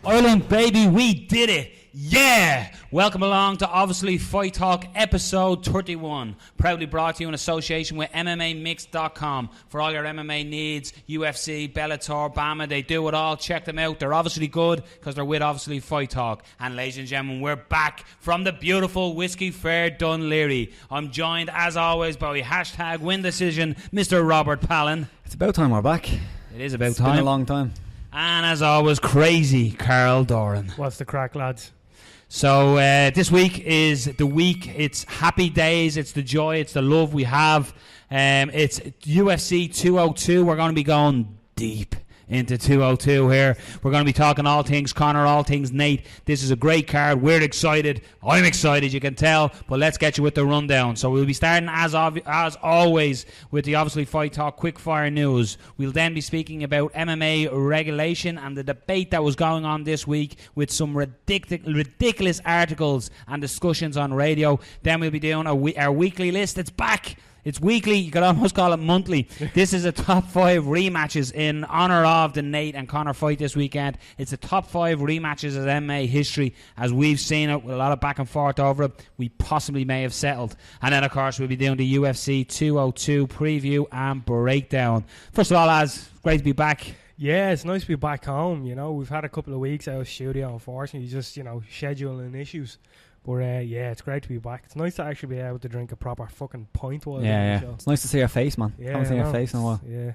Ireland, baby, we did it. Yeah! Welcome along to Obviously Fight Talk episode 31. Proudly brought to you in association with MMAmix.com for all your MMA needs. UFC, Bellator, Bama, they do it all. Check them out. They're obviously good because they're with Obviously Fight Talk. And ladies and gentlemen, we're back from the beautiful Whiskey Fair Dunleary. I'm joined as always by hashtag win decision, Mr. Robert Palin. It's about time we're back. It is about It's time. been a long time. And as always, crazy Carl Doran. What's the crack, lads? So this week is the week. It's happy days. It's the joy. It's the love we have. It's UFC 202. We're going to be going deep into 202 here. We're going to be talking all things Conor, all things Nate. This is a great card. We're excited. I'm excited, you can tell. But let's get you with the rundown. So we'll be starting as always with the Obviously Fight Talk Quickfire news. We'll then be speaking about MMA regulation and the debate that was going on this week with some ridiculous articles and discussions on radio. Then we'll be doing our weekly list. It's back. It's weekly, you could almost call it monthly. This is a top 5 rematches in honour of the Nate and Conor fight this weekend. It's the top 5 rematches of MMA history. As we've seen it with a lot of back and forth over it, we possibly may have settled. And then, of course, we'll be doing the UFC 202 preview and breakdown. First of all, lads, great to be back. Yeah, it's nice to be back home. You know, we've had a couple of weeks out of studio, unfortunately, just, scheduling issues. But yeah, it's great to be back. It's nice to actually be able to drink a proper fucking pint while doing the show. It's nice to see your face, man. Yeah, haven't seen your face in a while. Yeah.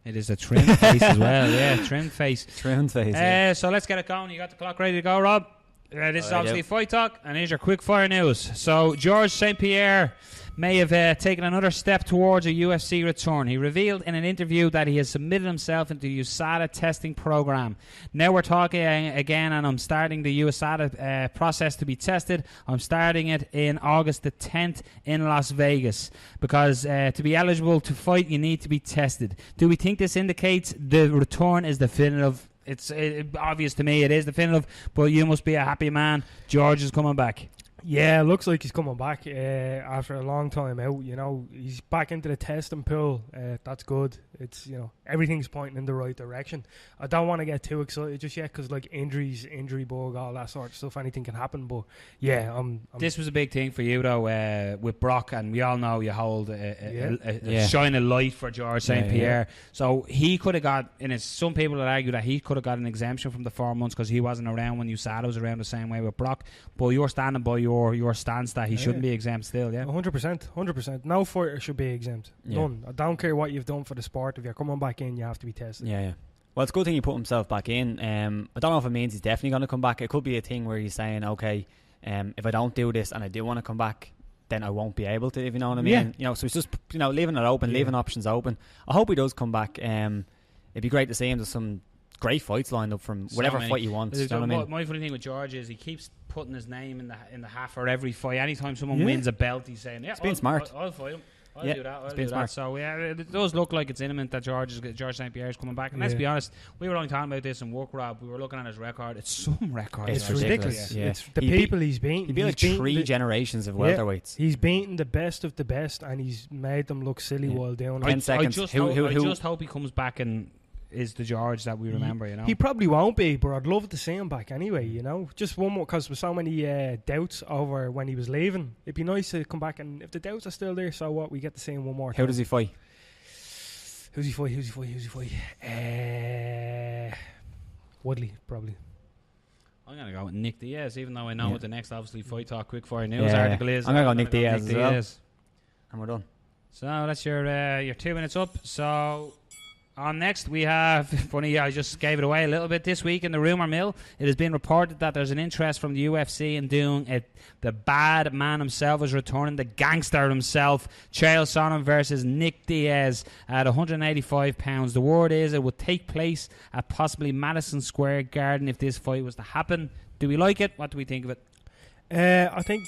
It is a trimmed face as well. Yeah, trimmed face. Trimmed face. Yeah. So let's get it going. You got the clock ready to go, Rob? This is obviously Fight Talk, and here's your quick fire news. So Georges St-Pierre may have taken another step towards a UFC return. He revealed in an interview that he has submitted himself into the USADA testing program. Now we're talking again, and I'm starting the USADA process to be tested. I'm starting it in August the 10th in Las Vegas because to be eligible to fight, you need to be tested. Do we think this indicates the return is definitive? It's obvious to me it is definitive, but you must be a happy man. George is coming back. Yeah, it looks like he's coming back after a long time out. You know, he's back into the testing pool. That's good. It's, everything's pointing in the right direction. I don't want to get too excited just yet because, like, injuries, injury bug, all that sort of stuff, anything can happen. But, yeah, I'm This was a big thing for you, though, with Brock, and we all know you hold a shining light for Georges St-Pierre. Yeah. So he could have got, some people would argue that he could have got an exemption from the 4 months because he wasn't around when USADA was around the same way with Brock. But you're standing by your stance that he shouldn't be exempt still, yeah? 100%. No fighter should be exempt. None. I don't care what you've done for the sport. If you're coming back in, you have to be tested. Yeah. Well, it's a good thing he put himself back in. I don't know if it means he's definitely going to come back. It could be a thing where he's saying, okay, if I don't do this and I do want to come back, then I won't be able to, if you know what I mean. Yeah. So it's just, leaving it open, leaving options open. I hope he does come back. It'd be great to see him. There's some great fights lined up from whatever fight you want. You know what I mean? My funny thing with George is he keeps putting his name in the hat for every fight. Anytime someone wins a belt, he's saying, "Yeah, it's being smart. I'll fight him. I'll do that. It's being smart. So yeah, it does look like it's imminent that George St-Pierre is coming back. And let's be honest, we were only talking about this in work, Rob. We were looking at his record. It's some record. It's ridiculous. Yeah. It's the people he's beaten. He'd be like 3 generations of welterweights. He's beaten the best of the best, and he's made them look silly while doing it. 10 seconds. I just hope he comes back and is the George that we remember, He probably won't be, but I'd love to see him back anyway, Just one more, because with so many doubts over when he was leaving, it'd be nice to come back, and if the doubts are still there, so what? We get to see him one more time. How does he fight? Who's he fight? Woodley, probably. I'm going to go with Nick Diaz, even though I know what the next, obviously, Fight Talk Quickfire news article is. I'm going to go Nick Diaz as well. And we're done. So that's your 2 minutes up. So on next, we have, funny, I just gave it away a little bit this week in the rumour mill. It has been reported that there's an interest from the UFC in doing it. The bad man himself is returning, the gangster himself, Chael Sonnen versus Nick Diaz at £185. The word is it would take place at possibly Madison Square Garden if this fight was to happen. Do we like it? What do we think of it? I think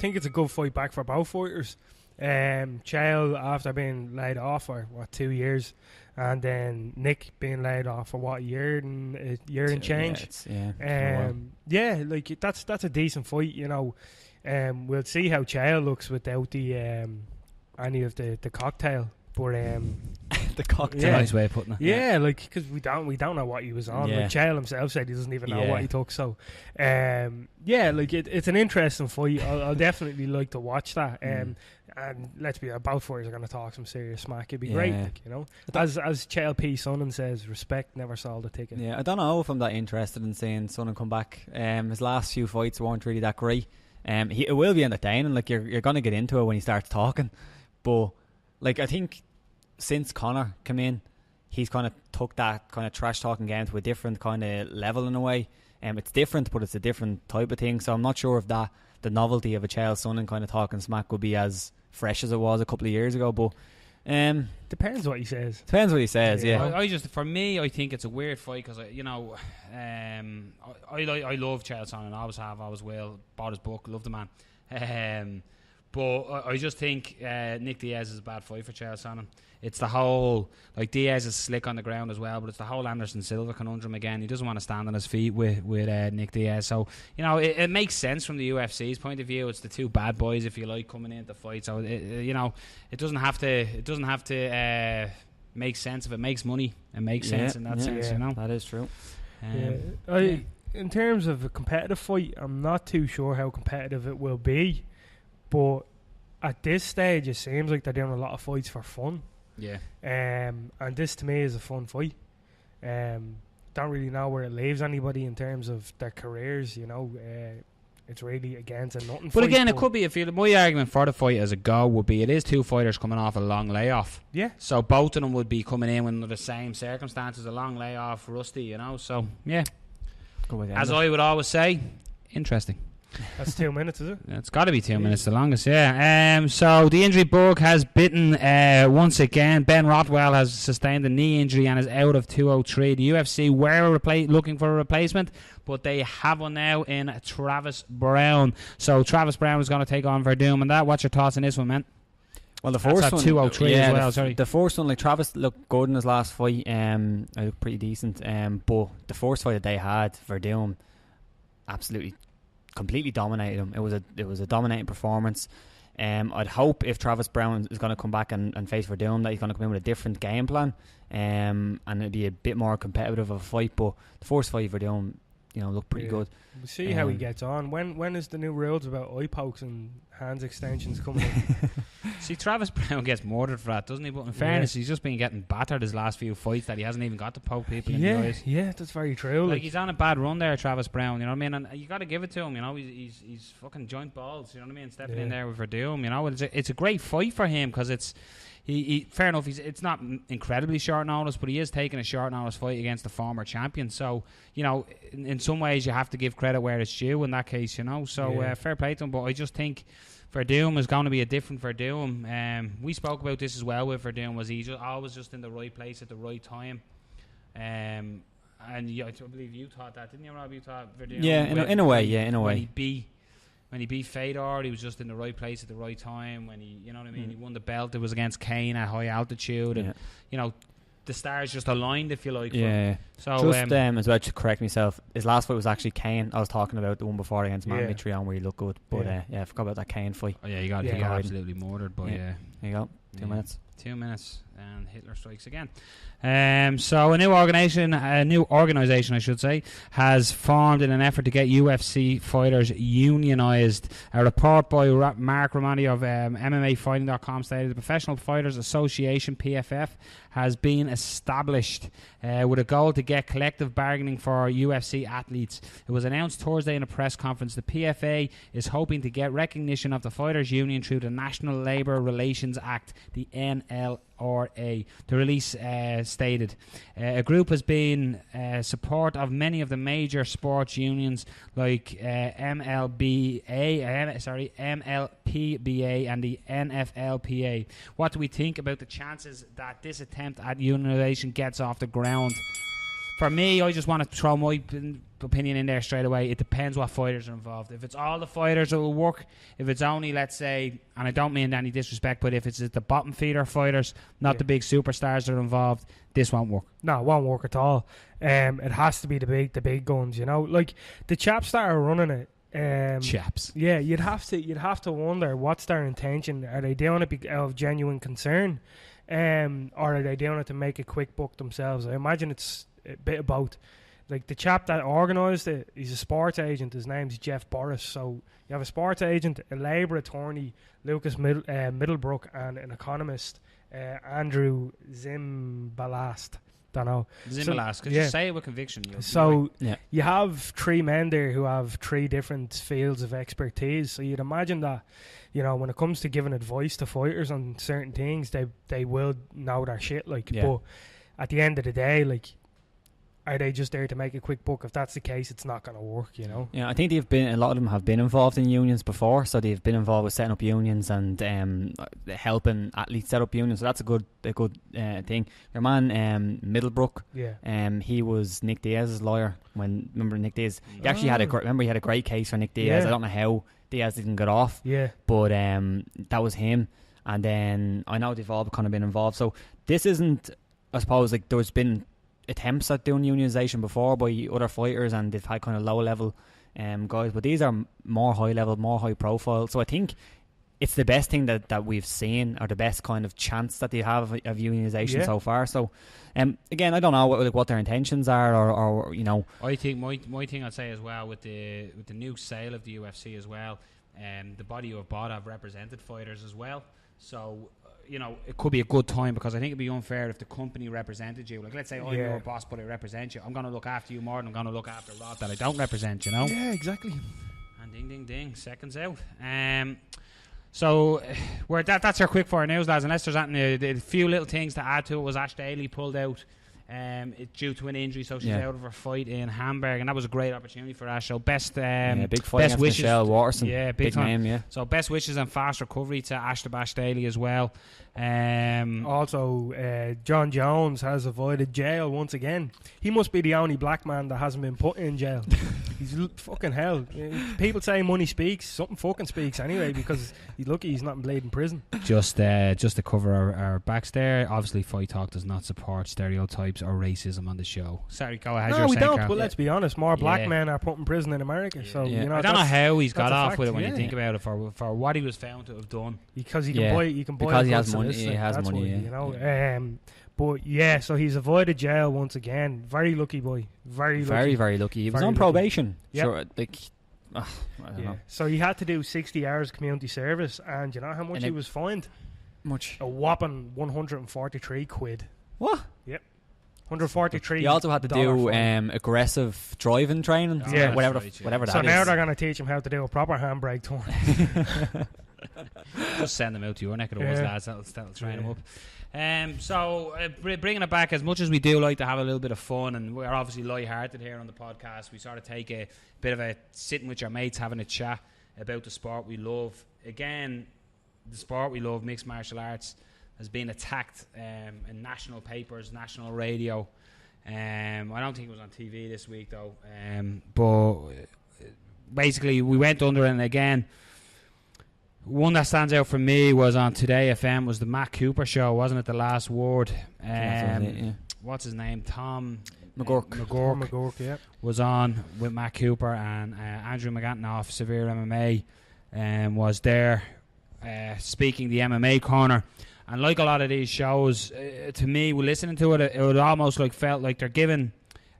it's a good fight back for both fighters. Chael, after being laid off for 2 years, and then Nick being laid off for a year and change. That's a decent fight. We'll see how Chael looks without the any of the cocktail. But The cocktail. It's a nice way of putting it. Yeah, like because we don't know what he was on. Yeah. Like Chael himself said he doesn't even know Yeah. what he took. So, yeah, like it's an interesting fight. I'll definitely like to watch that. And let's be both fighters are going to talk some serious smack. It'd be great, like, you know. As Chael P. Sonnen says, respect never sold a ticket. Yeah, I don't know if I'm that interested in seeing Sonnen come back. His last few fights weren't really that great. It will be entertaining. Like you're going to get into it when he starts talking. But like I think since Conor came in, he's kind of took that kind of trash talking game to a different kind of level in a way. It's different, but it's a different type of thing. So I'm not sure if the novelty of a Chael Sonnen kind of talking smack would be as fresh as it was a couple of years ago. But depends what he says. Depends what he says. Yeah. I just, for me, I think it's a weird fight because I love Chael Sonnen. I always have, always will. Bought his book, love the man. But I just think Nick Diaz is a bad fight for Chael Sonnen. It's the whole, like, Diaz is slick on the ground as well, but it's the whole Anderson Silva conundrum again. He doesn't want to stand on his feet with Nick Diaz. So, it makes sense from the UFC's point of view. It's the two bad boys, if you like, coming into the fight. So, it doesn't have to make sense. If it makes money, it makes sense in that sense, That is true. In terms of a competitive fight, I'm not too sure how competitive it will be. But at this stage, it seems like they're doing a lot of fights for fun. Yeah. And this to me is a fun fight. Don't really know where it leaves anybody in terms of their careers. It's really against a nothing. But again, it could be my argument for the fight as a go would be it is two fighters coming off a long layoff. Yeah. So both of them would be coming in under the same circumstances, a long layoff, rusty. So yeah. As I would always say, interesting. That's 2 minutes, is it? It's got to be 2 minutes, the longest, yeah. So the injury bug has bitten once again. Ben Rothwell has sustained a knee injury and is out of 203. The UFC were looking for a replacement, but they have one now in Travis Brown. So Travis Brown is going to take on Verdum. And what's your thoughts on this one, man? Well, the first one, 203 as well. Sorry, the first one, like Travis looked good in his last fight. Looked pretty decent. But the first fight that they had, Verdum, absolutely, completely dominated him. It was a dominating performance. I'd hope if Travis Brown is going to come back and face Verdum that he's going to come in with a different game plan, and it'd be a bit more competitive of a fight. But the first fight Verdum, looked pretty good. We'll see how he gets on. When is the new rules about eye pokes and hands extensions coming in? See, Travis Brown gets murdered for that, doesn't he? But in fairness, he's just been getting battered his last few fights that he hasn't even got to poke people in the eyes. Yeah, that's very true. Like, he's on a bad run there, Travis Brown, you know what I mean? And you got to give it to him, he's fucking joint balls, you know what I mean? Stepping in there with Verdum, it's a great fight for him because it's... He fair enough. It's not incredibly short notice, but he is taking a short notice fight against the former champion. So in some ways you have to give credit where it's due in that case. So fair play to him. But I just think Verdum is going to be a different Verdum. We spoke about this as well with Verdum. Was he always just in the right place at the right time? And I believe you thought that, didn't you, Rob? You thought Verdum? Yeah, in a way. Yeah, in a way. When he beat Fedor, he was just in the right place at the right time. When he won the belt, it was against Kane at high altitude, and the stars just aligned, if you like. Yeah. So just as well to correct myself, his last fight was actually Kane. I was talking about the one before against Matt Mitrione where he looked good, but I forgot about that Kane fight. Oh yeah, he got absolutely murdered. But there you go. 2 minutes. 2 minutes, and Hitler strikes again. So a new organisation, I should say, has formed in an effort to get UFC fighters unionised. A report by Mark Romani of MMAfighting.com stated the Professional Fighters Association (PFF) has been established with a goal to get collective bargaining for UFC athletes. It was announced Thursday in a press conference. The PFA is hoping to get recognition of the Fighters Union through the National Labour Relations Act, the NLRA. The release stated a group has been support of many of the major sports unions like MLPBA and the NFLPA. What do we think about the chances that this attempt at unionization gets off the ground? For me, I just want to throw my opinion in there straight away. It depends what fighters are involved. If it's all the fighters, it will work. If it's only, let's say, and I don't mean any disrespect, but if it's the bottom feeder fighters, not the big superstars that are involved, this won't work. No, it won't work at all. It has to be the big guns, like the chaps that are running it. Chaps. Yeah, you'd have to wonder what's their intention. Are they doing it out of genuine concern, or are they doing it to make a quick buck themselves? I imagine it's a bit of both. Like the chap that organised it, he's a sports agent. His name's Jeff Boris. So you have a sports agent, a Labour attorney, Lucas Middlebrook, and an economist, Andrew Zimbalast. Don't know. Zimbalast. Could you say it with conviction? You have three men there who have three different fields of expertise. So you'd imagine that, when it comes to giving advice to fighters on certain things, they will know their shit. But at the end of the day, are they just there to make a quick buck? If that's the case, it's not going to work, Yeah, I think a lot of them have been involved in unions before, so they've been involved with setting up unions and helping athletes set up unions. So that's a good thing. Your man Middlebrook, he was Nick Diaz's lawyer. Remember Nick Diaz? He actually had a great case for Nick Diaz. Yeah. I don't know how Diaz didn't get off. Yeah, but that was him. And then I know they've all kind of been involved. So this isn't, I suppose, there's been attempts at doing unionisation before by other fighters, and they've had kind of low level guys, but these are more high level, more high profile. So I think it's the best thing that we've seen, or the best kind of chance that they have of unionisation so far. So again, I don't know what their intentions are, or I think my thing I'd say as well with the new sale of the UFC as well, the body you have bought have represented fighters as well. So it could be a good time, because I think it'd be unfair if the company represented you. Let's say I'm your boss, but I represent you. I'm going to look after you more than I'm going to look after Rod that I don't represent, Yeah, exactly. And ding, ding, ding, seconds out. So that's our quickfire news, lads. Unless there's a few little things to add to it, was Ash Daly pulled out due to an injury, so she's out of her fight in Hamburg, and that was a great opportunity for Ash. So big fight best against wishes, Michelle Watterson. Big name. Yeah. So best wishes and fast recovery to Ash the Bash Daly as well. Also, John Jones has avoided jail once again. He must be the only black man that hasn't been put in jail. He's fucking hell. People say money speaks. Something fucking speaks anyway, because he's lucky he's not in prison. Just to cover our backs there, obviously Fight Talk does not support stereotypes or racism on the show. Sorry, go ahead. No, we don't, Carl. But let's be honest, more black men are put in prison in America. So I don't know how he's got off with it when you think about it, for what he was found to have done. Because he can buy because he has money. He has money. But yeah, so he's avoided jail once again. Very lucky boy. Very lucky. He was on probation. Yep. Sure, I don't know. So he had to do 60 hours community service, and you know how much he was fined? Much. A whapping 143 quid. What? Yep. 143. He also had to do aggressive driving training. Whatever that is. So now they're going to teach him how to do a proper handbrake turn. Just send them out to your neck of the woods, lads. That'll train them up. Bringing it back, as much as we do like to have a little bit of fun, and we're obviously light-hearted here on the podcast, we sort of take a bit of a sitting with your mates, having a chat about the sport we love. Again, the sport we love, mixed martial arts, has been attacked in national papers, national radio. I don't think it was on TV this week though. But basically, we went under it, and again, one that stands out for me was on Today FM, was the Matt Cooper show, wasn't it? The Last Word. What's his name? Tom McGurk, yeah, was on with Matt Cooper, and Andrew McGantonoff, Severe MMA, was there speaking the MMA corner. And like a lot of these shows, to me, listening to it, it would almost felt like they're giving,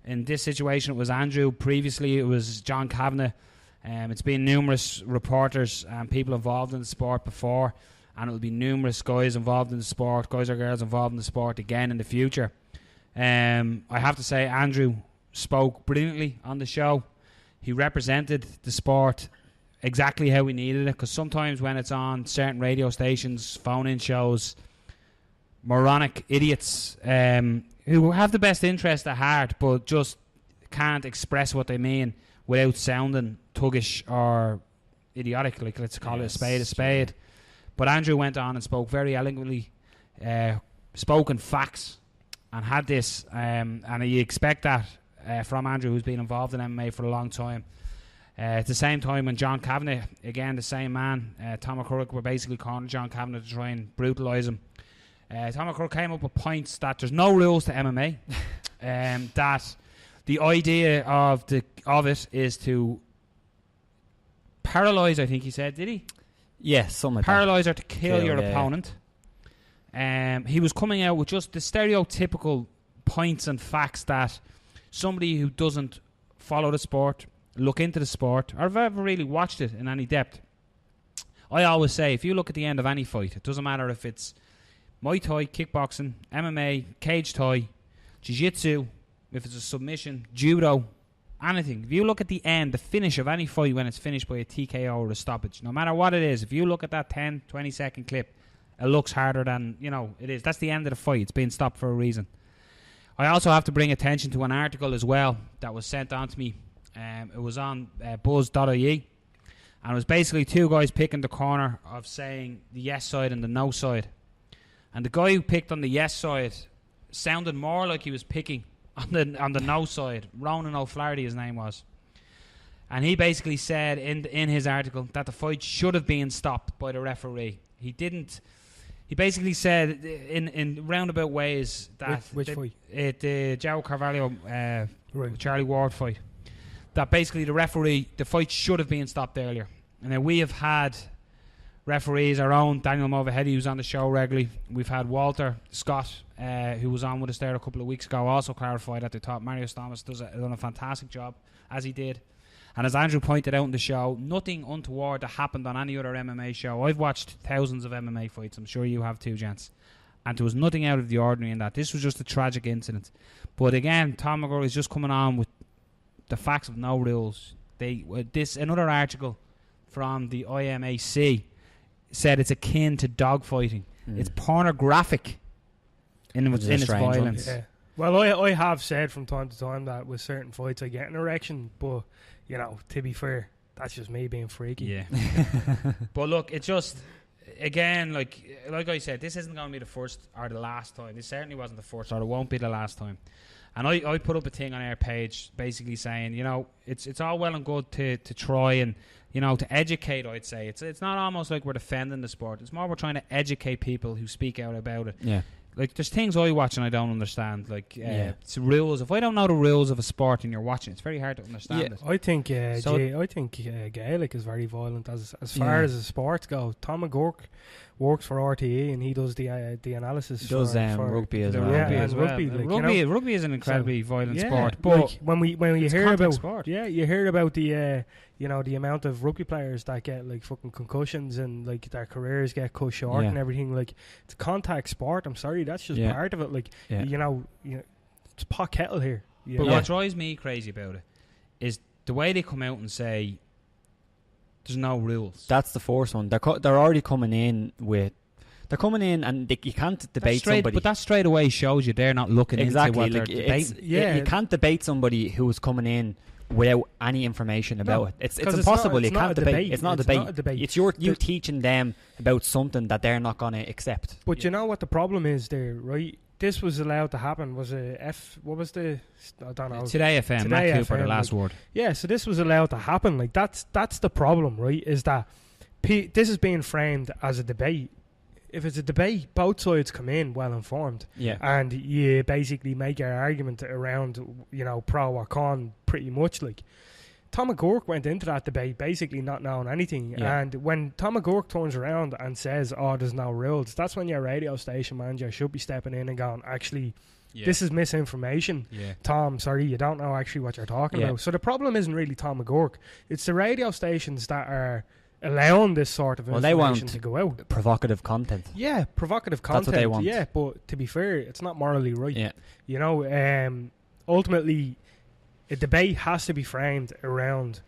in this situation it was Andrew, previously it was John Kavanagh. It's been numerous reporters and people involved in the sport before, and it'll be numerous guys involved in the sport, guys or girls involved in the sport again in the future. I have to say, Andrew spoke brilliantly on the show. He represented the sport exactly how we needed it, because sometimes when it's on certain radio stations, phone-in shows, moronic idiots who have the best interest at heart but just can't express what they mean without sounding thuggish or idiotic, let's call it a spade. But Andrew went on and spoke very eloquently, spoke in facts, and had this, and you expect that from Andrew, who's been involved in MMA for a long time. At the same time, when John Kavanagh, again the same man, Tom McCurk, were basically calling John Kavanagh to try and brutalise him. Tom McCurk came up with points that there's no rules to MMA, that the idea of it is to paralyze, I think he said, did he? Yeah, something like Paralyze or to kill your yeah. opponent. He was coming out with just the stereotypical points and facts that somebody who doesn't follow the sport, look into the sport, or have ever really watched it in any depth. I always say, if you look at the end of any fight, it doesn't matter if it's Muay Thai, kickboxing, MMA, cage Thai, Jiu-Jitsu, if it's a submission, judo, anything. If you look at the end, the finish of any fight when it's finished by a TKO or a stoppage, no matter what it is, if you look at that 10, 20 second clip, it looks harder than, it is. That's the end of the fight. It's being stopped for a reason. I also have to bring attention to an article as well that was sent on to me. It was on buzz.ie, and it was basically two guys picking the corner of saying the yes side and the no side. And the guy who picked on the yes side sounded more like he was picking on the no side. Ronan O'Flaherty, his name was. And he basically said in his article that the fight should have been stopped by the referee. He didn't. He basically said in roundabout ways that which fight? The João Carvalho Right. Charlie Ward fight. That basically the fight should have been stopped earlier. And then we have had referees, our own Daniel Mulvaheady, who's on the show regularly. We've had Walter Scott, who was on with us there a couple of weeks ago, also clarified that they thought Mario Thomas done a fantastic job, as he did. And as Andrew pointed out in the show, nothing untoward that happened on any other MMA show. I've watched thousands of MMA fights. I'm sure you have too, gents. And there was nothing out of the ordinary in that. This was just a tragic incident. But again, Tom McGregor is just coming on with the facts of no rules. Another article from the IMAC said it's akin to dogfighting. It's pornographic in its violence. Yeah. Well, I have said from time to time that with certain fights I get an erection, but to be fair, that's just me being freaky. Yeah. But look, it's just, again, like I said, this isn't going to be the first or the last time. This certainly wasn't the first, or it won't be the last time. And I put up a thing on our page basically saying, it's all well and good to try and, to educate, I'd say. It's not almost like we're defending the sport. It's more we're trying to educate people who speak out about it. Yeah. Like, there's things I watch and I don't understand. Like, it's rules. If I don't know the rules of a sport and you're watching, it's very hard to understand it. I think Gaelic is very violent as far as the sports go. Tom McGregor works for RTE and he does the analysis. He does rugby as well. Yeah, as well. Rugby is an incredibly violent sport. But like when you hear about sport. you hear about the the amount of rugby players that get like fucking concussions and like their careers get cut short and everything. Like, it's a contact sport. I'm sorry, that's just part of it. Like it's pot kettle here. But what drives me crazy about it is the way they come out and say there's no rules. That's the first one. They're already coming in with. They're coming in and you can't debate somebody. But that straight away shows you they're not looking into what they're debating. You can't debate somebody who is coming in without any information about it. It's impossible. You can't debate. It's not a debate. It's you teaching them about something that they're not going to accept. But you know what the problem is there, right? This was allowed to happen. Was what was the? I don't know. Today FM. Matt Cooper, the last word. Yeah, so this was allowed to happen. Like, that's the problem, right? Is that this is being framed as a debate. If it's a debate, both sides come in well informed, and you basically make your argument around, pro or con, pretty much. Like, Tom McGregor went into that debate basically not knowing anything, and when Tom McGregor turns around and says, "Oh, there's no rules," that's when your radio station manager should be stepping in and going, "Actually, this is misinformation. Tom, sorry, you don't know actually what you're talking about." So the problem isn't really Tom McGregor; it's the radio stations that are allowing this sort of information to go out. Provocative content. Yeah, provocative content. That's what they want. Yeah, but to be fair, it's not morally right. Yeah. Ultimately, a debate has to be framed around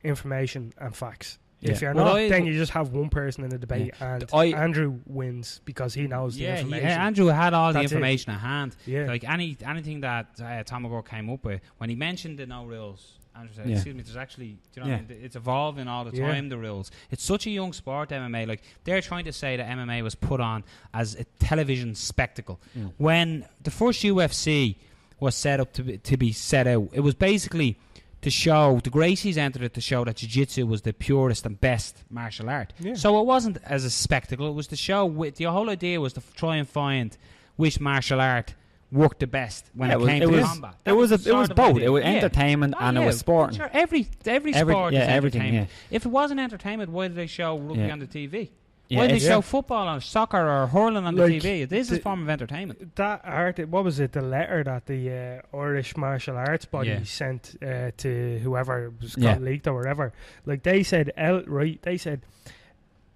information and facts. If you're not, then you just have one person in the debate, and Andrew wins because he knows the information. Yeah, Andrew had all the information at hand. Yeah. Like anything that Tom McGregor came up with, when he mentioned the no rules, Andrew said, excuse me, there's actually, do you know what I mean? It's evolving all the time, the rules. It's such a young sport, MMA. Like, they're trying to say that MMA was put on as a television spectacle. When the first UFC was set up to be set out, it was basically to show, the Gracies entered it to show that Jiu-Jitsu was the purest and best martial art. So it wasn't as a spectacle, it was to show, the whole idea was to try and find which martial art worked the best when it came to combat. It was both. It was entertainment and it was sport. Sure, every sport is entertainment. Yeah. If it wasn't entertainment, why did they show rugby on the TV? Yeah, why did they show football on soccer or hurling on the TV? This is a form of entertainment. That art, what was it? The letter that the Irish martial arts body sent to whoever was got leaked or whatever. Like they said, they said,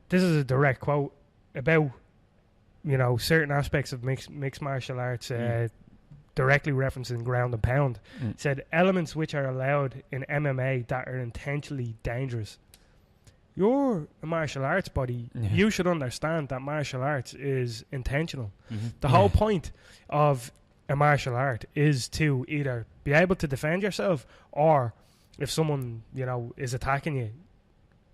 this is a direct quote about, you know, certain aspects of mixed martial arts, directly referencing ground and pound. Said elements which are allowed in MMA that are intentionally dangerous. You're a martial arts body. You should understand that martial arts is intentional. The whole point of a martial art is to either be able to defend yourself, or if someone, you know, is attacking you,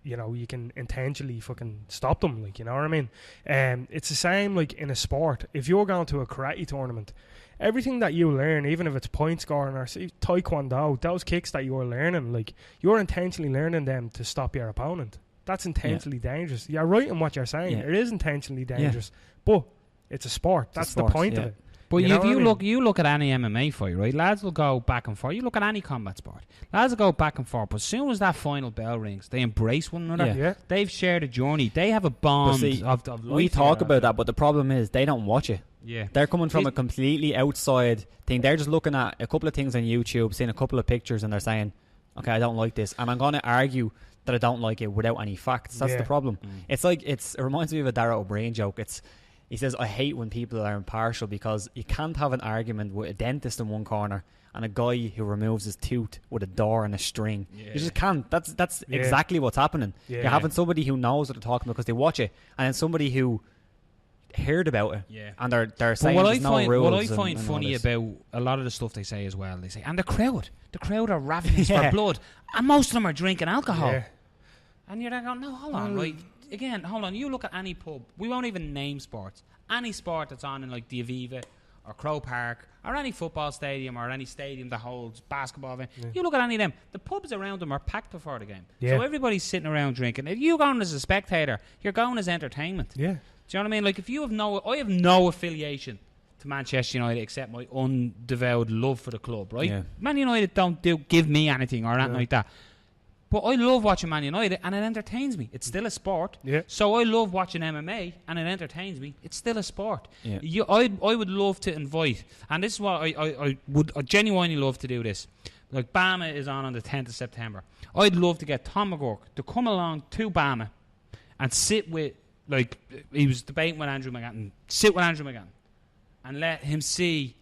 you know, you can intentionally fucking stop them, like, you know what I mean? It's the same like in a sport. If you're going to a karate tournament, everything that you learn, even if it's point scoring or taekwondo, those kicks that you're learning, like, you're intentionally learning them to stop your opponent. That's intentionally dangerous. You're right in what you're saying. It is intentionally dangerous, but it's a sport. That's the point of it. But you look at any MMA fight, right? Lads will go back and forth. You look at any combat sport. Lads will go back and forth. But as soon as that final bell rings, they embrace one another. Yeah. They've shared a journey. They have a bond of life. We talk about that, but the problem is they don't watch it. Yeah. They're coming from a completely outside thing. They're just looking at a couple of things on YouTube, seeing a couple of pictures, and they're saying, okay, I don't like this. And I'm going to argue that I don't like it without any facts. That's the problem. It's like, it reminds me of a Dara O'Brien joke. He says, I hate when people are impartial, because you can't have an argument with a dentist in one corner and a guy who removes his tooth with a door and a string. You just can't. That's exactly what's happening. You're having somebody who knows what they're talking about because they watch it, and then somebody who heard about it, and they're saying there's no rules. What I find funny about a lot of the stuff they say as well, they say, and the crowd are ravenous for blood, and most of them are drinking alcohol. And you're there going, no, hold on, right? Again, hold on. You look at any pub. We won't even name sports. Any sport that's on in like the Aviva or Crow Park or any football stadium or any stadium that holds basketball event. You look at any of them. The pubs around them are packed before the game. So everybody's sitting around drinking. If you're going as a spectator, you're going as entertainment. Do you know what I mean? Like, if you have I have no affiliation to Manchester United except my undevoured love for the club, right? Man United don't give me anything or anything like that. But I love watching Man United, and it entertains me. It's still a sport. So I love watching MMA, and it entertains me. It's still a sport. I would love to invite, and this is what I would genuinely love to do this. Like, Bama is on the 10th of September. I'd love to get Tom McGregor to come along to Bama and sit with, like, he was debating with Andrew McGann, sit with Andrew McGann and let him see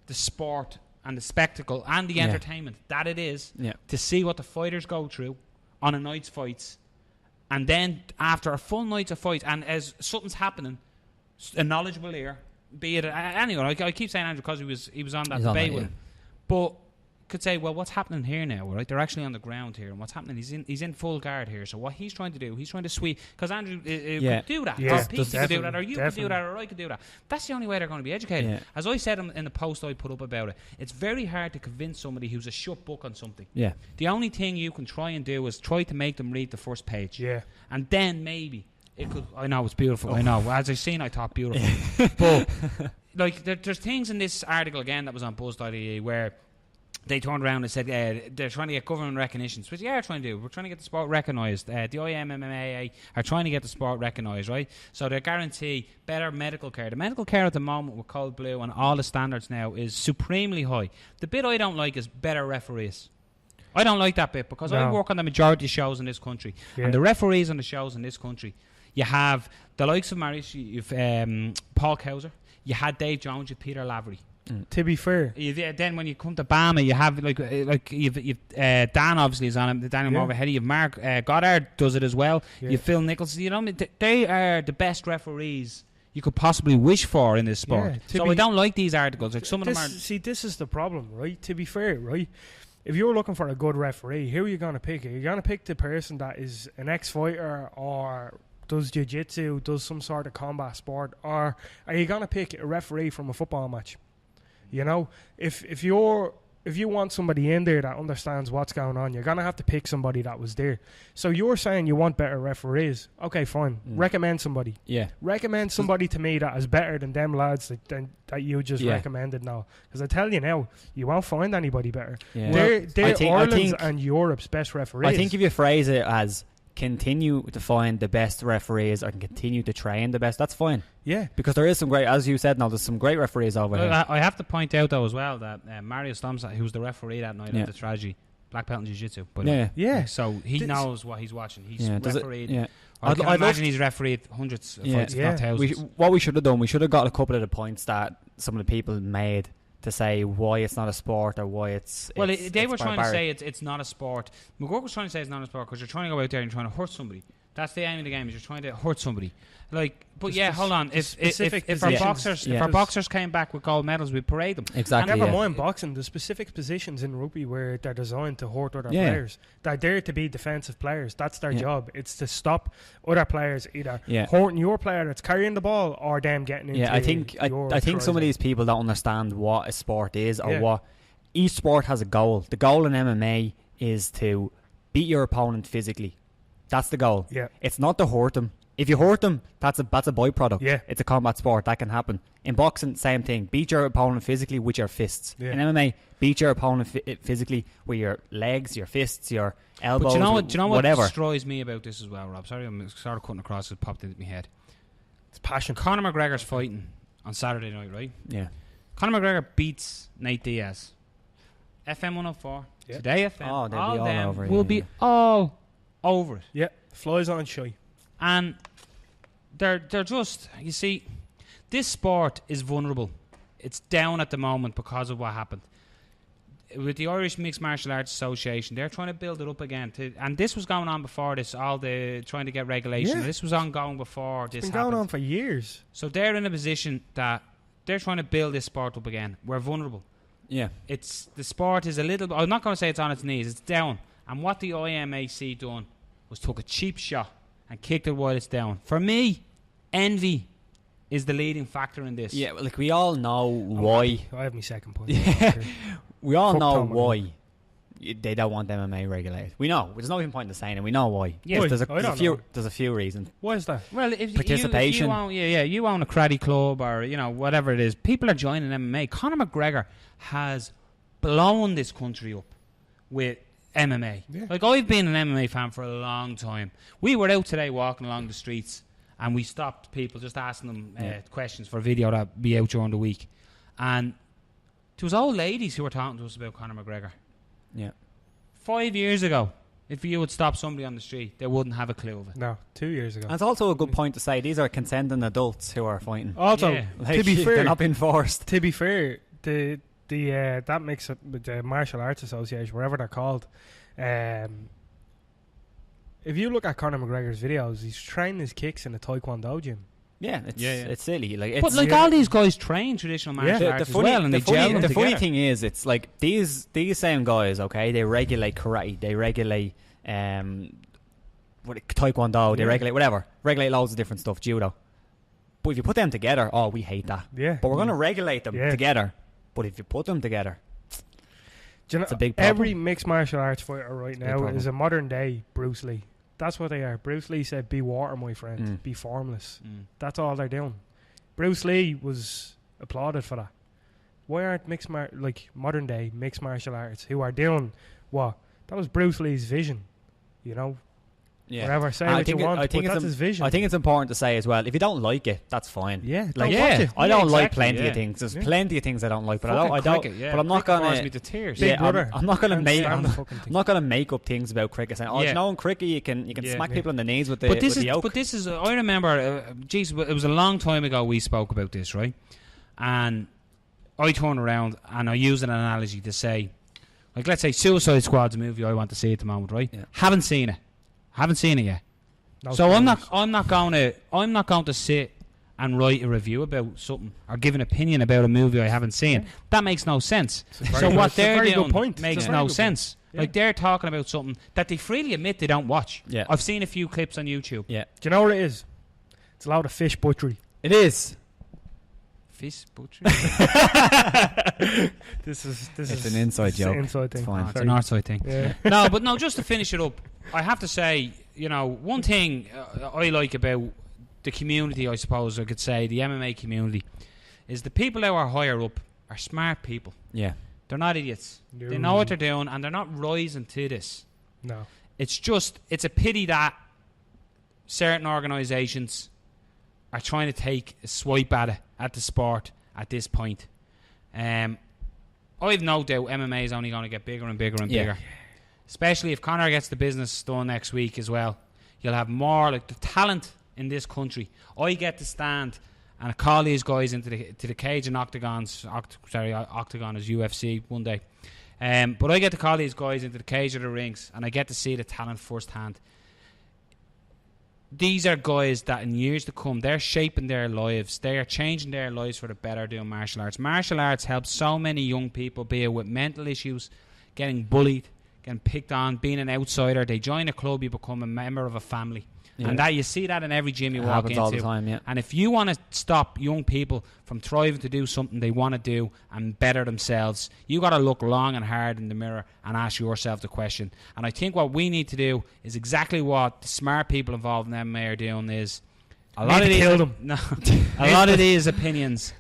the sport and the spectacle and the entertainment that it is to see what the fighters go through on a night's fights, and then after a full night's of fights, and as something's happening, a knowledgeable ear, be it anyway. I keep saying Andrew because he was on that debate with him, but could say, well, what's happening here now, right? They're actually on the ground here, and what's happening? He's in full guard here. So what he's trying to do, he's trying to sweep, because Andrew could do that, or Pete could do that, or you could do that, or I could do that. That's the only way they're going to be educated. As I said in the post I put up about it, it's very hard to convince somebody who's a shut book on something. The only thing you can try and do is try to make them read the first page, and then maybe it could. I know it's beautiful. I know, as I've seen, I thought beautiful, but like there's things in this article again that was on Buzz.ie where they turned around and said they're trying to get government recognition. So what they are trying to do, we're trying to get the sport recognised. The IMMAA are trying to get the sport recognised, right? So they guarantee better medical care. The medical care at the moment with Cold Blue and all the standards now is supremely high. The bit I don't like is better referees. I don't like that bit because I work on the majority of shows in this country. And the referees on the shows in this country, you have the likes of Marius, you've Paul Cowser, you had Dave Jones, you have Peter Lavery. To be fair, then when you come to Bama, you have like you've Dan obviously is on it, Daniel Morvaheady, you've Mark Goddard does it as well. You've Phil Nichols. You know, they are the best referees you could possibly wish for in this sport. So I don't like these articles. Like some of them are. See, this is the problem, right? To be fair, right? If you're looking for a good referee, who are you going to pick? Are you going to pick the person that is an ex-fighter or does jiu-jitsu, does some sort of combat sport, or are you going to pick a referee from a football match? You know, if you're if you want somebody in there that understands what's going on, you're going to have to pick somebody that was there. So you're saying you want better referees. Okay, fine. Recommend somebody. Yeah. Recommend somebody to me that is better than them lads that you just recommended now. Because I tell you now, you won't find anybody better. Yeah. They're Ireland's and Europe's best referees. I think if you phrase it as continue to find the best referees or continue to train the best, that's fine. Yeah. Because there is some great, as you said now, there's some great referees over here. I have to point out, though, as well, that Mario Stomsa, who was the referee that night of the tragedy, black belt in jiu-jitsu. Yeah. So he knows what he's watching. He's refereed. I'd imagine he's refereed hundreds of fights, if not thousands. What we should have done, we should have got a couple of the points that some of the people made to say why it's not a sport or why it's well, they were it's trying to barbaric. say it's not a sport. McGregor was trying to say it's not a sport because you're trying to go out there and you're trying to hurt somebody. That's the aim of the game, is you're trying to hurt somebody. Like, but hold on. If our boxers came back with gold medals, we'd parade them. Exactly. Never mind boxing. The specific positions in rugby where they're designed to hurt other players. They're there to be defensive players. That's their job. It's to stop other players either hurting your player that's carrying the ball or them getting into. Yeah, I think some of these people don't understand what a sport is or what each sport has a goal. The goal in MMA is to beat your opponent physically. That's the goal. Yeah. It's not to hurt them. If you hurt them, that's a byproduct. Yeah. It's a combat sport. That can happen. In boxing, same thing. Beat your opponent physically with your fists. Yeah. In MMA, beat your opponent physically with your legs, your fists, your elbows, but do you know what whatever. destroys me about this as well, Rob? Sorry, I'm sort of cutting across. It popped into my head. It's passion. Conor McGregor's fighting on Saturday night, right? Yeah. Conor McGregor beats Nate Diaz. FM 104. Yeah. Today FM. Oh, they'll be all over it. Will be all over it. Yeah. Flies on shy. And they're just, you see, this sport is vulnerable. It's down at the moment because of what happened. With the Irish Mixed Martial Arts Association, they're trying to build it up again. And this was going on before this, all the trying to get regulation. Yeah. This was ongoing before this happened. It's been going on for years. So they're in a position that they're trying to build this sport up again. We're vulnerable. Yeah. The sport is a little, I'm not going to say it's on its knees, it's down. And what the IMAC done was took a cheap shot and kicked it while it's down. For me, envy is the leading factor in this. Yeah, like we all know why. I have my second point. We all know why they don't want MMA regulated. We know. There's no even point in saying it. We know why. Yeah, there's a few reasons. Why is that? Well, if participation. You own a karate club or whatever it is. People are joining MMA. Conor McGregor has blown this country up with MMA. Yeah. Like, I've been an MMA fan for a long time. We were out today walking along the streets and we stopped people just asking them questions for a video that be out during the week. And there was old ladies who were talking to us about Conor McGregor. Yeah. 5 years ago, if you would stop somebody on the street, they wouldn't have a clue of it. No, 2 years ago. And it's also a good point to say these are consenting adults who are fighting. Also, to be fair, they're not being forced. To be fair, that makes it with the Martial Arts Association, whatever they're called. If you look at Conor McGregor's videos, he's training his kicks in a Taekwondo gym. Yeah, it's silly. Like, but all these guys train traditional martial arts as well, and the funny thing is, it's like these same guys. Okay, they regulate karate, they regulate Taekwondo, they regulate whatever, regulate loads of different stuff, judo. But if you put them together, we hate that. Yeah. But we're going to regulate them together. But if you put them together, it's a big problem. Every mixed martial arts fighter right now is a modern day Bruce Lee. That's what they are. Bruce Lee said, "Be water, my friend. Be formless." That's all they're doing. Bruce Lee was applauded for that. Why aren't modern day mixed martial arts who are doing what? That was Bruce Lee's vision. Yeah. Whatever, say what you want, but that's his vision. I think it's important to say as well, if you don't like it, that's fine. Yeah, watch it. I don't like plenty of things. There's plenty of things I don't like, but I don't. But I'm not gonna. Me to tears. I'm not gonna make. I'm not gonna make up things about cricket. Saying, in cricket you can smack people in the knees with the yoke. But this is. I remember. It was a long time ago we spoke about this, right? And I turn around and I use an analogy to say, like, let's say Suicide Squad's a movie I want to see at the moment, right? Yeah. Haven't seen it yet. No, so I'm not going to sit and write a review about something or give an opinion about a movie I haven't seen. That makes no sense. So what they're doing makes no sense. Yeah. Like, they're talking about something that they freely admit they don't watch. Yeah. I've seen a few clips on YouTube. Yeah. Do you know what it is? It's a lot of fish butchery. It is. fish butcher. This It's is an inside joke. Inside thing. It's fine. It's an outside thing. Yeah. No, just to finish it up, I have to say, one thing I like about the community, I suppose I could say, the MMA community, is the people who are higher up are smart people. Yeah. They're not idiots. They know what they're doing, and they're not rising to this. No. It's a pity that certain organisations are trying to take a swipe at the sport at this point. I've no doubt MMA is only going to get bigger and bigger and bigger. Especially if Conor gets the business done next week as well. You'll have more, like, the talent in this country. I get to stand and call these guys into the cage and octagon is UFC one day. But I get to call these guys into the cage of the rings, and I get to see the talent firsthand. These are guys that in years to come, they're shaping their lives. They are changing their lives for the better doing martial arts. Martial arts helps so many young people, be it with mental issues, getting bullied, getting picked on, being an outsider. They join a club, you become a member of a family. Yeah. And that you see that in every gym you walk into. All the time, yeah. And if you want to stop young people from thriving to do something they want to do and better themselves, you got to look long and hard in the mirror and ask yourself the question. And I think what we need to do is exactly what the smart people involved in MMA are doing. Is a lot of these kill them. No, a lot of these opinions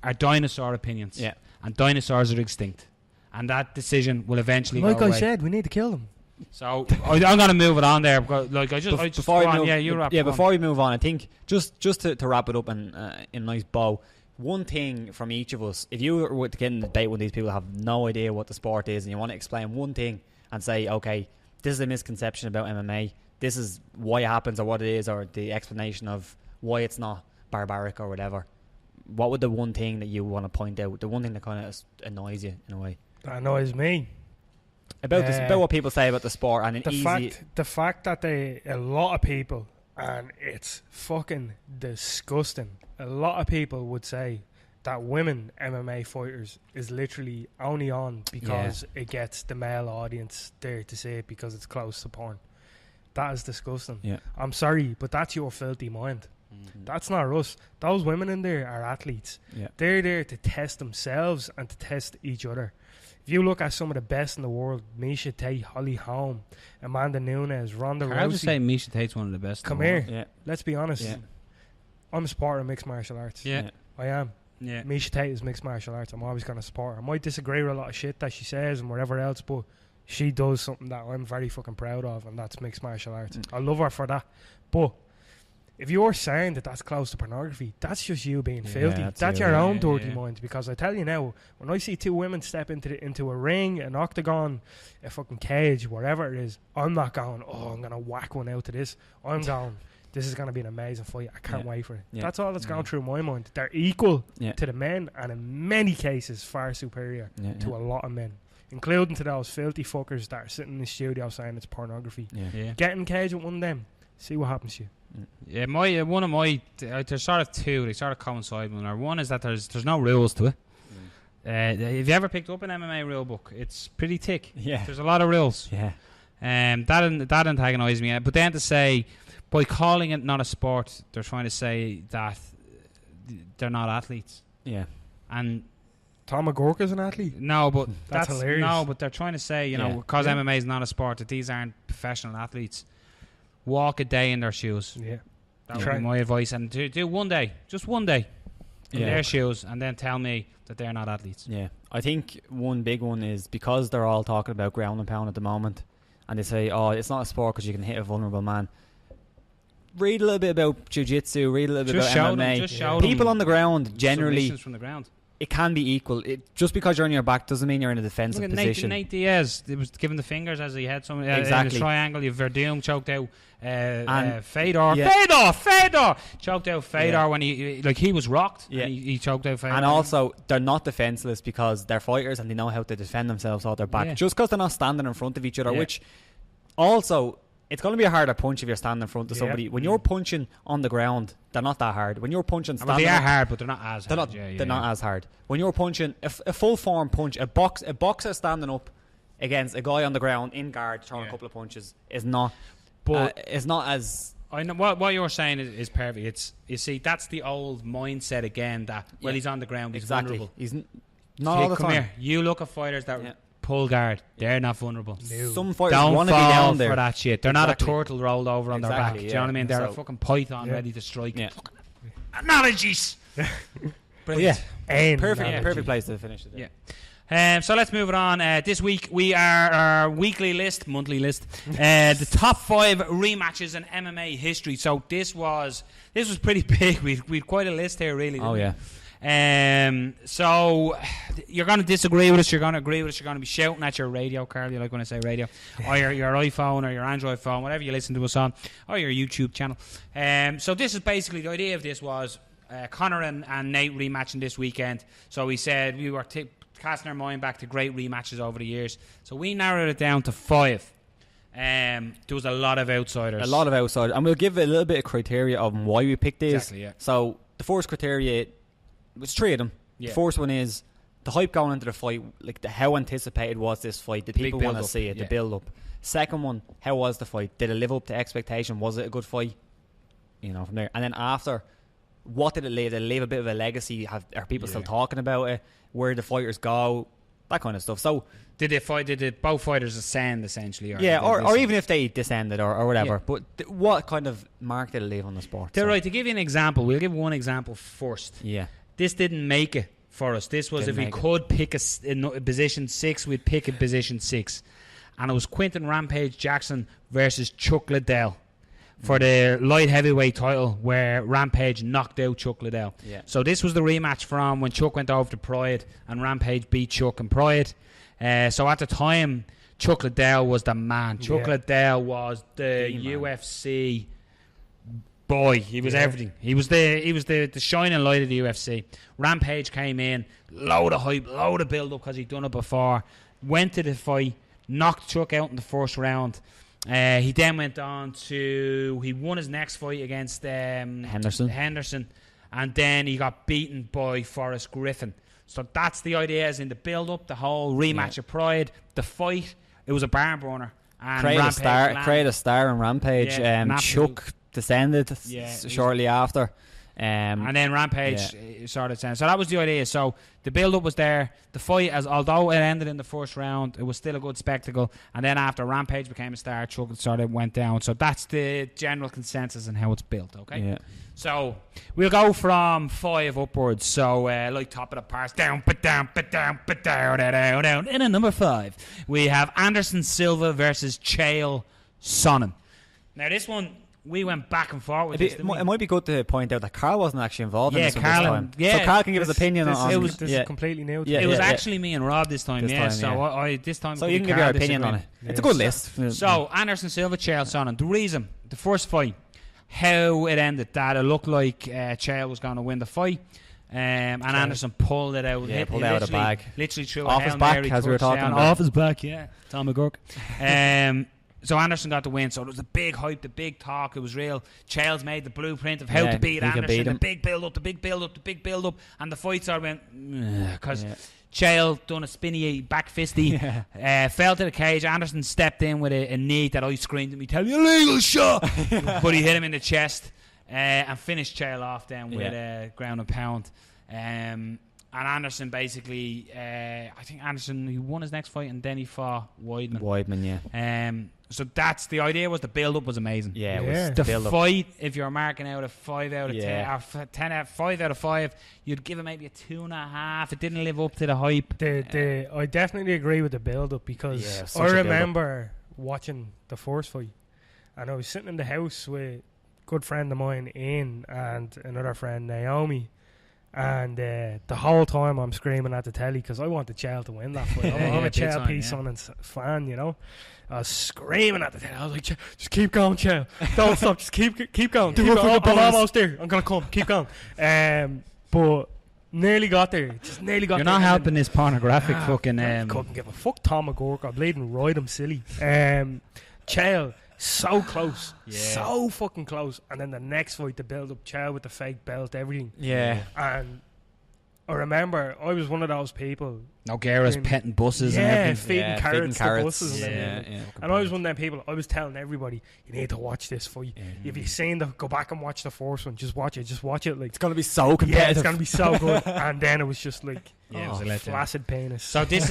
are dinosaur opinions. Yeah. And dinosaurs are extinct. And that decision will eventually go away. Like I said, we need to kill them. So I'm going to move it on there because, like, before we move on, I think just to wrap it up and in a nice bow, one thing from each of us, if you were to get in a debate with these people who have no idea what the sport is and you want to explain one thing and say, okay, this is a misconception about MMA, this is why it happens or what it is, or the explanation of why it's not barbaric or whatever, what would the one thing that you want to point out, the one thing that kind of annoys you in a way? That annoys me. About what people say about the sport and the fact that a lot of people, and it's fucking disgusting, a lot of people would say that women MMA fighters is literally only on because it gets the male audience there to see it because it's close to porn. That is disgusting. Yeah. I'm sorry, but that's your filthy mind. Mm-hmm. That's not us. Those women in there are athletes. Yeah. They're there to test themselves and to test each other. If you look at some of the best in the world, Miesha Tate, Holly Holm, Amanda Nunes, Ronda Rousey. I would just say Miesha Tate's one of the best. Come here. Yeah. Let's be honest. Yeah. I'm a supporter of mixed martial arts. Yeah. I am. Yeah. Miesha Tate is mixed martial arts. I'm always going to support her. I might disagree with a lot of shit that she says and whatever else, but she does something that I'm very fucking proud of, and that's mixed martial arts. I love her for that. But if you're saying that that's close to pornography, that's just you being filthy. That's your own dirty mind. Because I tell you now, when I see two women step into a ring, an octagon, a fucking cage, whatever it is, I'm not going, I'm going to whack one out to this. I'm going, this is going to be an amazing fight. I can't wait for it. Yeah. That's all that's going through my mind. They're equal Yeah. to the men, and in many cases far superior to a lot of men, including to those filthy fuckers that are sitting in the studio saying it's pornography. Get in cage with one of them, see what happens to you. Yeah, one of my there's sort of two. They sort of coincide with one another. One is that there's no rules to it. If you ever picked up an MMA rule book, it's pretty thick. Yeah, there's a lot of rules. Yeah, that antagonises me. But then to say, by calling it not a sport, they're trying to say that they're not athletes. Yeah, and Tom McGregor's an athlete. No, but that's hilarious. No, but they're trying to say, because MMA is not a sport, that these aren't professional athletes. Walk a day in their shoes. Yeah, that would be my advice. And do one day, just one day, in their shoes, and then tell me that they're not athletes. Yeah, I think one big one is because they're all talking about ground and pound at the moment, and they say, it's not a sport because you can hit a vulnerable man. Read a little bit about jiu-jitsu, read a little bit about MMA. Just show people on the ground, generally, from the ground. It can be equal. Just because you're on your back doesn't mean you're in a defensive position. Nate Diaz, it was given the fingers as he had some exactly. in a triangle. You Verdum choked out Fedor. Yeah. Fedor choked out Fedor when he was rocked. Yeah. And he choked out Fedor. And also, they're not defenseless because they're fighters and they know how to defend themselves off their back. Yeah. Just because they're not standing in front of each other, which also, it's going to be a harder punch if you're standing in front of somebody. When you're punching on the ground, they're not that hard. When you're punching standing, they are hard, but they're not as hard. They're not as hard. When you're punching a full form punch, a boxer standing up against a guy on the ground in guard throwing a couple of punches is not. It's not as I know what you're saying is perfect. It's, you see, that's the old mindset again that he's on the ground, he's vulnerable. He's not all the come time. Here. You look at fighters that pull guard, they're not vulnerable. No. Some fighters Don't want to be fall down there for that shit. They're not a turtle rolled over on their back. Do you know what I mean? They're a fucking python ready to strike. Yeah. Analogies. Brilliant. Perfect place to finish it. Yeah. So let's move it on. This week we are our monthly list, the top 5 rematches in MMA history. So this was pretty big. We'd quite a list here, really. Oh yeah. So you're going to disagree with us, you're going to agree with us, you're going to be shouting at your radio, Carl, you like when I say radio, or your iPhone or your Android phone, whatever you listen to us on, or your YouTube channel. So this is basically, the idea of this was Conor and Nate rematching this weekend. So we said we were casting our mind back to great rematches over the years. So we narrowed it down to 5. There was a lot of outsiders. And we'll give a little bit of criteria of why we picked these. Exactly, yeah. So the first criteria, there's 3 of them. Yeah. The first one is the hype going into the fight, like how anticipated was this fight? Did people want to see it? The build up. Second one, how was the fight? Did it live up to expectation? Was it a good fight? From there. And then after, what did it leave? Did it leave a bit of a legacy? Are people still talking about it? Where did the fighters go? That kind of stuff. So did both fighters ascend essentially? Or even if they descended or whatever. Yeah. But what kind of mark did it leave on the sport? Right, to give you an example, we'll give one example first. Yeah. This didn't make it for us. This was if we could pick a position 6, we'd pick a position 6. And it was Quinton Rampage Jackson versus Chuck Liddell for the light heavyweight title, where Rampage knocked out Chuck Liddell. Yeah. So this was the rematch from when Chuck went over to Pride and Rampage beat Chuck in Pride. So at the time, Chuck Liddell was the man. Chuck Liddell was the UFC boy. He was everything. He was the shining light of the UFC. Rampage came in, load of hype, load of build up because he'd done it before. Went to the fight, knocked Chuck out in the first round. He then went on he won his next fight against Henderson, and then he got beaten by Forrest Griffin. So that's the idea, is in the build up, the whole rematch of Pride, the fight. It was a barn burner. Create a star in Rampage. Chuck descended shortly after. And then Rampage started saying. So that was the idea. So the build-up was there. The fight, although it ended in the first round, it was still a good spectacle. And then after Rampage became a star, Chuck went down. So that's the general consensus on how it's built, okay? Yeah. So we'll go from 5 upwards. So like top of the parts, down. And at number 5, we have Anderson Silva versus Chael Sonnen. Now this one, we went back and forth with this. It might be good to point out that Carl wasn't actually involved in this one Carl, this time. So Carl can give his opinion on this. This is completely new. It was actually me and Rob this time. This time. So you can give your opinion on it. It's a good list. So Anderson Silva, Chael Sonnen. The reason, the first fight, how it ended, that it looked like Chael was going to win the fight. And Anderson pulled it out. Pulled it out of the bag. Literally threw off his back, as we were talking about. Off his back, Tom McGregor. So Anderson got the win. So there was a big hype, the big talk. It was real. Chael's made the blueprint of how to beat Anderson. The big build up. And the fight sort of went, because Chael done a spinny back fisty, fell to the cage. Anderson stepped in with a knee that I screamed at me, tell you, illegal shot. But he hit him in the chest and finished Chael off then with a ground and pound. And Anderson basically, I think Anderson, he won his next fight and then he fought Weidman. So that's the idea. Was the build up was amazing. It was the fight. If you're marking out a 5 out of 10, or 5 out of 5, you'd give it maybe a 2.5. It didn't live up to the hype. I definitely agree with the build up, because I remember watching the first fight, and I was sitting in the house with a good friend of mine, Ian, and another friend, Naomi. And the whole time I'm screaming at the telly because I want the Chael to win that fight. I'm a Chael P. Sonnen fan, you know. I was screaming at the telly. I was like, just keep going, Chael. Don't stop. Just keep going. I'm almost there. I'm going to come. Keep going. But nearly got there. You're not helping this pornographic fucking... couldn't give a fuck. Tom McGregor. I bleeding ride him silly. Chael, so close. So fucking close. And then the next fight, the build up, Chael with the fake belt, everything. Yeah. And I remember I was one of those people. Nogueira's petting buses and everything. Feeding carrots to buses and everything. Yeah. And I was one of them people. I was telling everybody, you need to watch this fight. If you've seen go back and watch the first one. Just watch it. Like, it's gonna be so competitive. Yeah, it's gonna be so good. And then it was just like, it was a letdown. flaccid penis. So this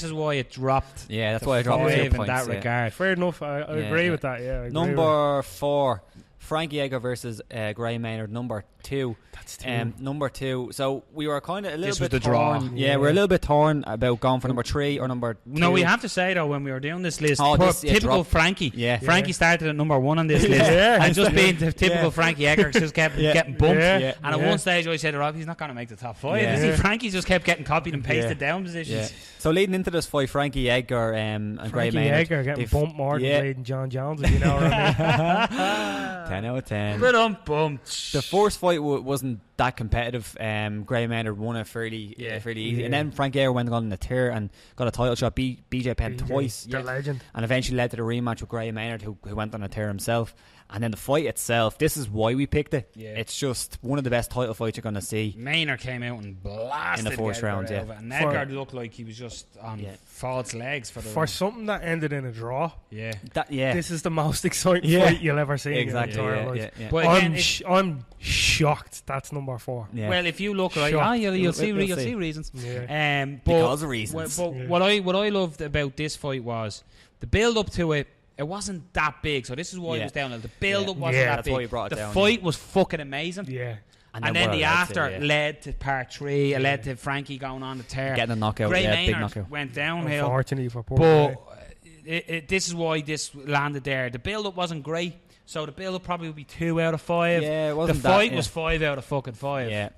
is why it dropped. Yeah, that's why I dropped 2 in points. that regard. Fair enough. I agree with that. Yeah. I agree Number 4, Frankie Edgar versus Gray Maynard. Number 2. That's 2. Number 2. So we were kind of a little bit the draw. torn. Yeah, we're a little bit torn about going for number 3 or number 2. No, we have to say though, when we were doing this list, typical Frankie. Yeah. Frankie started at number 1 on this list, and just being the typical Frankie Edgar, just kept getting bumped. And at one stage, I said to Rob, he's not going to make the top 5. Is he? Frankie just kept getting copied and pasted down positions. So leading into this fight, Frankie Edgar and Gray Maynard. Frankie Edgar getting bumped more than leading John Jones, if you know what I mean. 10 out of 10. The The first fight wasn't that competitive. Gray Maynard won it fairly easy. And then Frank Edgar went on in the tier and got a title shot, BJ Penn twice. The legend. And eventually led to the rematch with Gray Maynard, who went on a tear himself. And then the fight itself, this is why we picked it. Yeah. It's just one of the best title fights you're going to see. Maynard came out and blasted in the first round, and Edgar looked like he was just on false legs for something that ended in a draw. Yeah. This is the most exciting fight you'll ever see. Exactly. In your entire life. But again, I'm shocked that's number 4. Yeah. Well, if you look, you'll see reasons. Yeah. Because of reasons. But what I loved about this fight was the build up to it. It wasn't that big, so this is why it was down. The build up wasn't that that's big. why you brought it the down, fight was fucking amazing. Yeah. And then the after led to part 3. It led to Frankie going on the tear. Getting a knockout. Gray big Maynard knockout. went downhill. Unfortunately for poor But this is why this landed there. The build up wasn't great, so the build up probably would be 2 out of 5. Yeah, it wasn't the fight was 5 out of fucking 5. Yeah.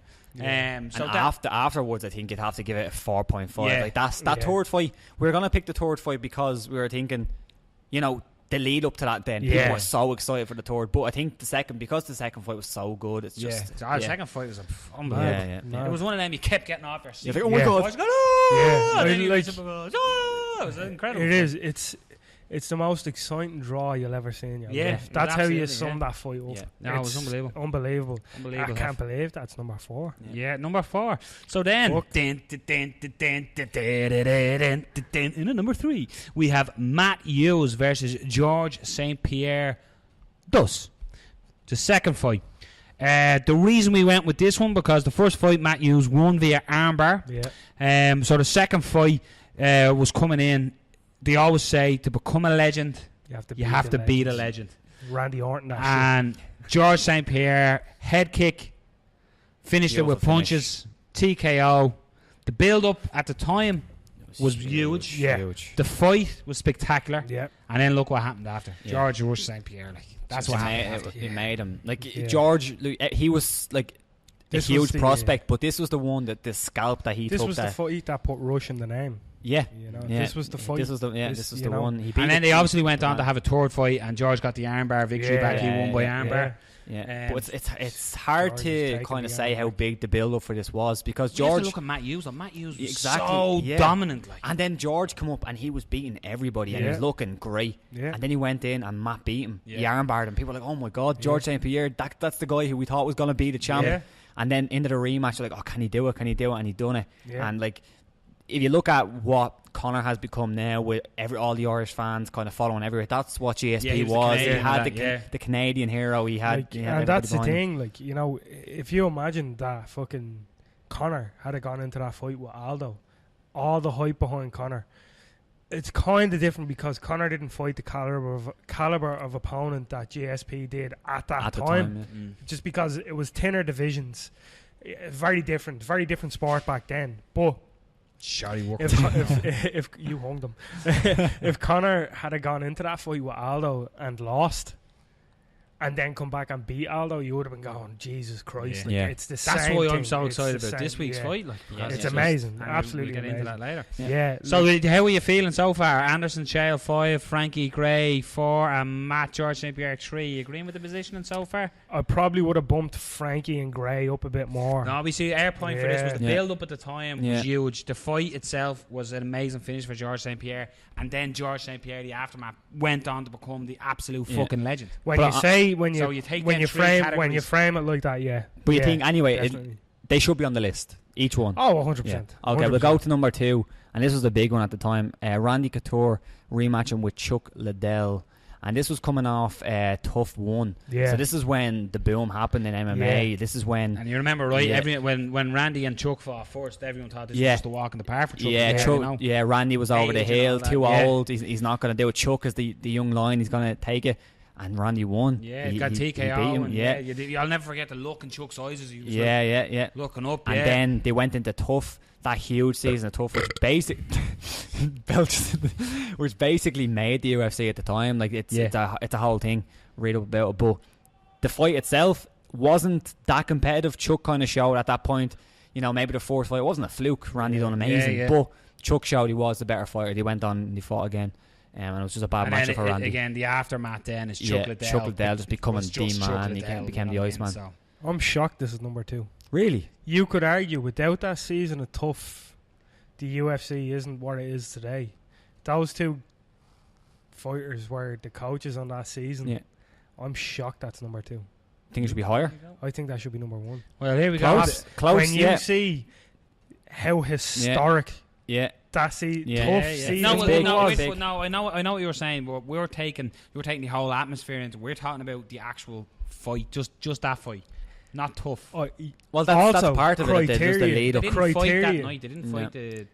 So afterwards, I think you'd have to give it a 4.5. Yeah. Like that third fight. We were gonna pick the third fight because we were thinking, the lead up to that. Then people were so excited for the third. But I think the second fight was so good. It's just the second fight was unbelievable. Yeah. It was one of them you kept getting off your seat. You're like, oh my god! It was incredible. It is. It's the most exciting draw you'll ever see in your life. That's how you sum that fight up. Yeah. No, it was unbelievable. I can't believe that's number 4. Yeah, number 4. So then, in number 3, we have Matt Hughes versus George St. Pierre. Thus, the second fight. The reason we went with this one because the first fight Matt Hughes won via armbar. Yeah. So the second fight was coming in. They always say to become a legend, you have to beat a legend. Randy Orton. And George St. Pierre, head kick, finished it with punches, TKO. The build-up at the time was huge. Yeah. Huge. The fight was spectacular. Yeah. And then look what happened after. George St. Pierre. That's what happened. It made him. George, he was a huge prospect, but this was the one that the scalp that he took. This was the fight that put Rush in the name. Yeah. This was the fight. This was the one. He beat and then they obviously went on to have a third fight, and George got the armbar victory back. He won by armbar. Yeah. But it's hard to kind of say how big the build up for this was because George. You have to look at Matt Hughes. Matt Hughes was so dominant. And then George come up and he was beating everybody and he was looking great. Yeah. And then he went in and Matt beat him. He armbarred him. People were like, oh my god, George St. Pierre. That's the guy who we thought was going to be the champ. Yeah. And then into the rematch, they're like, oh, can he do it? Can he do it? And he done it. Yeah. And if you look at what Conor has become now with all the Irish fans kind of following everywhere, that's what GSP was. He had the Canadian hero. He had, and that's the thing. If you imagine that fucking Conor had gone into that fight with Aldo, all the hype behind Conor, it's kind of different because Conor didn't fight the caliber of opponent that GSP did at that time. Just because it was thinner divisions, very different sport back then. But if you hung them, if Conor had gone into that fight with Aldo and lost, and then come back and beat Aldo, you would have been going, Jesus Christ! It's the same. That's why I'm thing. so It's excited the about same. this week's fight. It's amazing, absolutely we'll get amazing. into that later. Yeah. So how are you feeling so far? Anderson Shale 5, Frankie Gray 4, and Matt George St. Pierre 3. You agreeing with the positioning so far? I probably would have bumped Frankie and Gray up a bit more. No, we see our point for this was the build up at the time was huge. The fight itself was an amazing finish for George St. Pierre, and then George St. Pierre, the aftermath, went on to become the absolute fucking legend. When you frame it like that, But you think anyway, They should be on the list, each one. Oh, 100%. Yeah. Okay, we'll go to number 2, and this was the big one at the time. Randy Couture rematching with Chuck Liddell. And this was coming off Tough 1. Yeah. So this is when the boom happened in MMA. Yeah. This is when... And you remember, right, when Randy and Chuck fought first, everyone thought this was just a walk in the park for Chuck. Randy was over the hill, too old. He's not going to do it. Chuck is the young lion. He's going to take it. And Randy won. Yeah, he got TKO. He beat him. I'll never forget the look in Chuck's eyes as he was looking up. And then they went into Tough, that huge season of Tough, which basically made the UFC at the time. Like it's a whole thing. Read up about it. But the fight itself wasn't that competitive. Chuck kind of showed at that point, maybe the fourth fight, it wasn't a fluke. Randy done amazing. But Chuck showed he was the better fighter. They went on and they fought again. And it was just a bad matchup for Randy. Again, the aftermath then is Chuck Liddell. Chuck Liddell just becoming the man. He became the Iceman. So. I'm shocked this is number 2. Really? You could argue without that season of Tough, the UFC isn't what it is today. Those 2 fighters were the coaches on that season. Yeah. I'm shocked that's number 2. Think it should be higher? I think that should be number 1. Well, here we go. Close, when you see how historic that tough season I know what you were saying, but you were taking the whole atmosphere into. We're talking about the actual fight, just that fight, not Tough. Well, that's part of it. Just the lead up. They didn't fight that night. They didn't fight the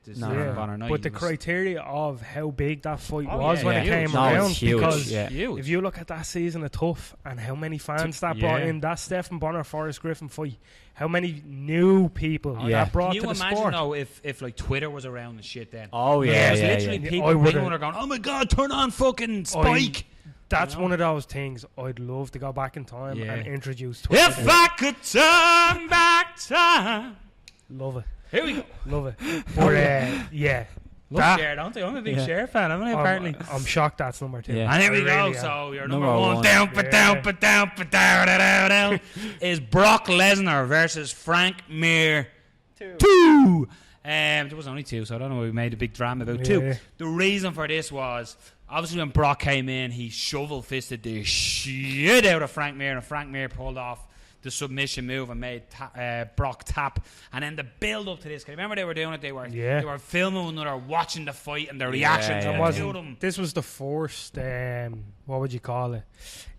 Bonner night. But the criteria of how big that fight was when it came around, because if you look at that season of Tough and how many fans that brought in, that Stephen Bonner Forrest Griffin fight, how many new people that brought to the sport. Can you imagine though if like Twitter was around and shit then? Oh yeah, literally people are going, oh my god, turn on fucking Spike. That's one of those things I'd love to go back in time and introduce Twitter. If I could turn back time. Love it. Here we go. Love it. But Love Cher, don't they? I'm a big Cher fan, apparently. I'm shocked that's number 2. And here we go. So you're number 1. Down, is Brock Lesnar versus Frank Mir 2. There was only 2, so I don't know why we made a big drama about 2. The reason for this was, obviously when Brock came in, he shovel-fisted the shit out of Frank Mir, and Frank Mir pulled off the submission move and made Brock tap. And then the build up to this, 'cause remember they were doing it, they were filming one another, watching the fight and the reactions. This was the first what would you call it,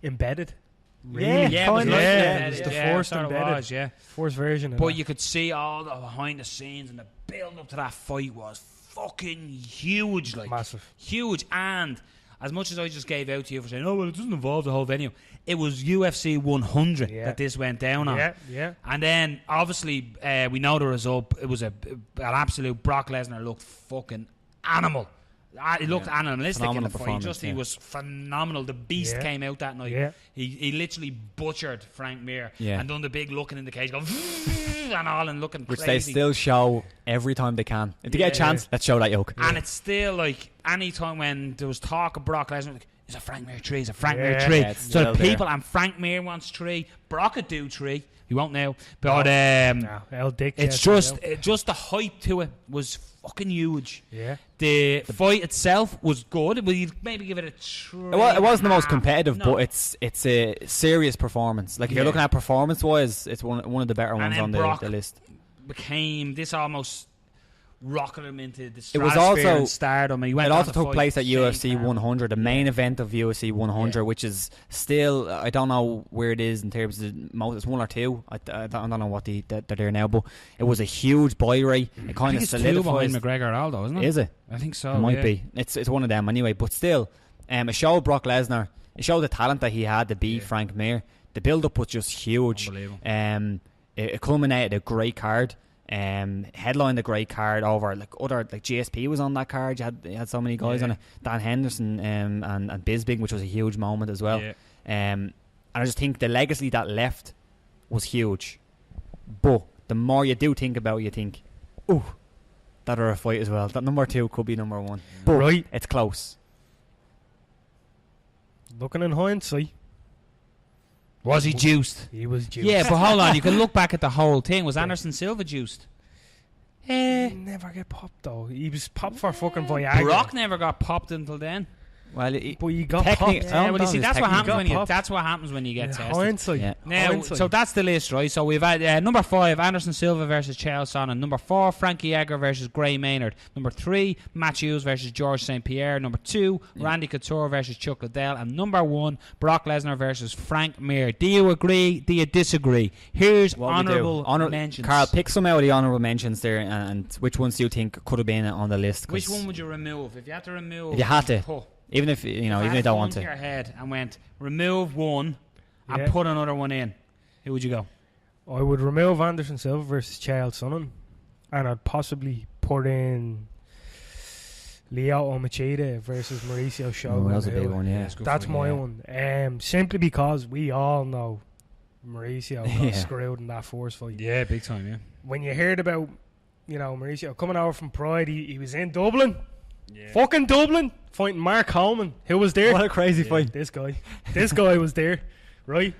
embedded, really? It was the first embedded, first version of but that. you could see all the behind the scenes, and the build up to that fight was fucking huge, like massive, huge. And as much as I just gave out to you for saying, oh well, it doesn't involve the whole venue, it was UFC 100 that this went down on. And then obviously we know the result. It was an absolute. Brock Lesnar looked fucking animal. He looked animalistic in the fight. He was phenomenal. The beast came out that night. He literally butchered Frank Mir and done the big looking in the cage, going and all, and looking which crazy. They still show every time they can. If they get a chance, let's show that yoke. And it's still like any time when there was talk of Brock Lesnar, like, is a Frank Mir 3? Is a Frank Mir 3? So the people and Frank Mir wants 3. Brock could do 3. He won't now, but it's just the hype to it was fucking huge. The fight itself was good. We'd maybe give it a 3. It wasn't the most competitive, but it's a serious performance. Like if you're looking at performance wise, it's one of the better ones on the list. Became this almost rocketed him into the stratosphere. It was also and stardom. It also took place at UFC 100, the main event of UFC 100, which is still, I don't know where it is in terms of it's 1 or 2. I don't know what they're there now, but it was a huge buy rate. It kind of solidified. 2 behind McGregor and Aldo, isn't it? Is it? I think so. It might be. It's one of them anyway. But still, it showed Brock Lesnar. It showed the talent that he had to beat Frank Mir. The build up was just huge. Unbelievable. It culminated a great card. Headlined a great card over like GSP was on that card. You had so many guys on it. Dan Henderson and Bisping, which was a huge moment as well. And I just think the legacy that left was huge. But the more you do think about it, you think, ooh, that are a fight as well. That number 2 could be number 1. But it's close. Looking in hindsight, was he juiced? He was juiced. Yeah, but hold on. You can look back at the whole thing. Was Anderson Silva juiced? Never get popped though. He was popped for fucking Viagra. Brock never got popped until then. Well, but you got technique- popped. Yeah, well, you see, that's what happens when you. popped. That's what happens when you get tested. Hindsight. Yeah. Now, Hindsight. so that's the list, right? So we've had number 5, Anderson Silva versus Chael Sonnen. Number 4, Frankie Edgar versus Gray Maynard. Number 3, Matt Hughes versus George St. Pierre. Number 2, Randy Couture versus Chuck Liddell. And number 1, Brock Lesnar versus Frank Mir. Do you agree? Do you disagree? Here's honourable mentions. Carl, pick some out of the honourable mentions there, and which ones do you think could have been on the list? Which one would you remove? If you had to remove... If you had to. Oh, Even if you know, if even if you don't want to. your head and went, remove one and Yeah. put another one in, who would you go? I would remove Anderson Silva versus Chael Sonnen, and I'd possibly put in Lyoto Machida versus Mauricio Shogun. That was a big one, yeah. That's my one. Simply because we all know Mauricio got Yeah. screwed in that force fight. Yeah, big time, yeah. When you heard about, Mauricio coming over from Pride, he was in Dublin. Yeah. Fucking Dublin, fighting Mark Coleman, who was there. What a crazy fight. This guy was there, right?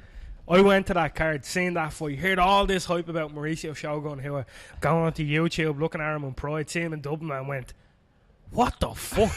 I went to that card, seen that fight, heard all this hype about Mauricio Shogun, who I going onto YouTube, looking at him on Pride, seeing him in Dublin, and went, what the fuck?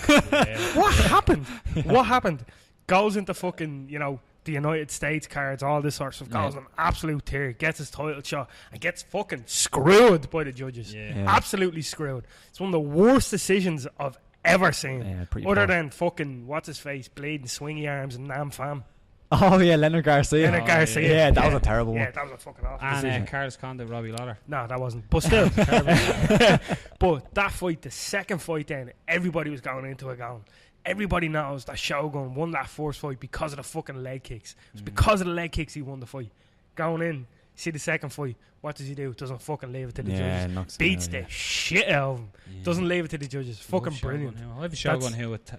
What happened? What happened? Goes into fucking, the United States cards, all this sort of stuff, goes on absolute tear, gets his title shot, and gets fucking screwed by the judges. Yeah. Absolutely screwed. It's one of the worst decisions I've ever seen. Yeah, pretty Other poor. than fucking, what's his face, bleeding swingy arms and Nam Pham. Oh yeah, Leonard Garcia. Leonard Garcia. Yeah, that was a terrible Yeah, one. that was a fucking awful And decision. Carlos Condit, Robbie Lawler. No, that wasn't. But still, terrible. But that fight, the second fight then, everybody was going into it going, everybody knows that Shogun won that first fight because of the fucking leg kicks. It's because of the leg kicks he won the fight. Going in, see the second fight, what does he do? Doesn't fucking leave it to the judges. knocks him Beats out, the yeah. shit out of him. Yeah. Doesn't leave it to the judges. Fucking brilliant. I have a Shogun here with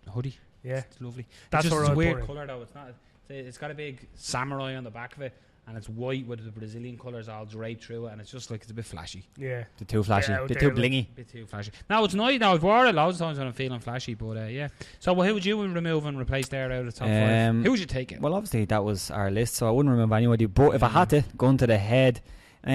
hoodie. Yeah. It's lovely. That's it's just what a I'd weird put in. colour though. It's not. It's got a big samurai on the back of it, and it's white with the Brazilian colours all draped through it, and it's just like it's a bit flashy. Yeah. The too flashy, Yeah, the out too there, blingy. A bit too flashy. No, it's nice. Now I've worn it loads of times when I'm feeling flashy, but yeah. So who would you remove and replace there out of the top 5? Who would you take it? Well, obviously that was our list, so I wouldn't remember anybody. But if I had to go into the head, or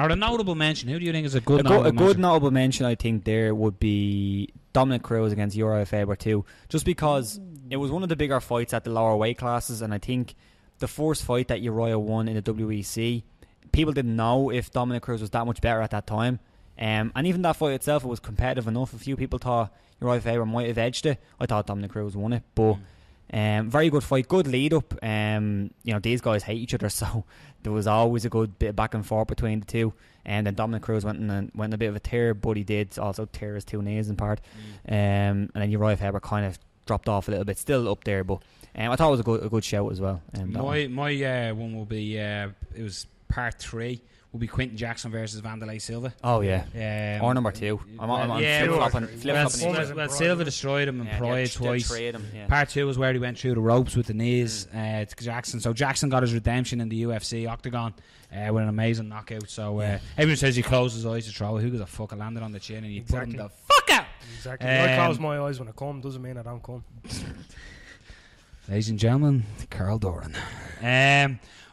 a notable mention. Who do you think is a good a good mention? notable mention, I think there would be Dominic Cruz against Uriah Faber too, just because it was one of the bigger fights at the lower weight classes, and I think the first fight that Uriah won in the WEC, people didn't know if Dominic Cruz was that much better at that time, and even that fight itself, it was competitive enough. A few people thought Uriah Faber might have edged it. I thought Dominic Cruz won it, but very good fight, good lead up. These guys hate each other, so there was always a good bit of back and forth between the two. And then Dominic Cruz went in a bit of a tear, but he did also tear his two knees in part. And then Uriah Faber kind of dropped off a little bit, still up there, but I thought it was a good shout as well. My one will be it was part 3. Will be Quinton Jackson versus Vanderlei Silva. Oh yeah, or number 2. I'm flip-flopping. Well, Silva destroyed him in Pride twice. Him, yeah. Part 2 was where he went through the ropes with the knees to Jackson. So Jackson got his redemption in the UFC octagon with an amazing knockout. So everyone says he closed his eyes to throw it. Who gives a fuck? I landed on the chin and you put him the fuck out. Exactly. I close my eyes when I come, doesn't mean I don't come. Ladies and gentlemen, Carl Doran.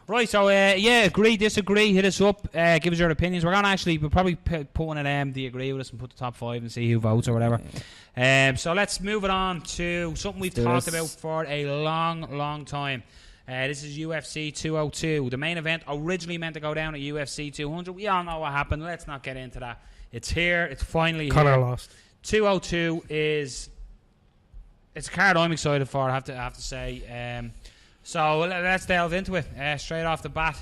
Right, so agree, disagree, hit us up, give us your opinions. We'll probably put one of them, do you agree with us, and put the top 5 and see who votes or whatever. So let's move it on to something we've talked about for a long time. This is UFC 202. The main event originally meant to go down at UFC 200. We all know what happened. Let's not get into that. It's here. It's finally Conor here. lost. 202 it's a card I'm excited for, I have to say. So let's delve into it straight off the bat.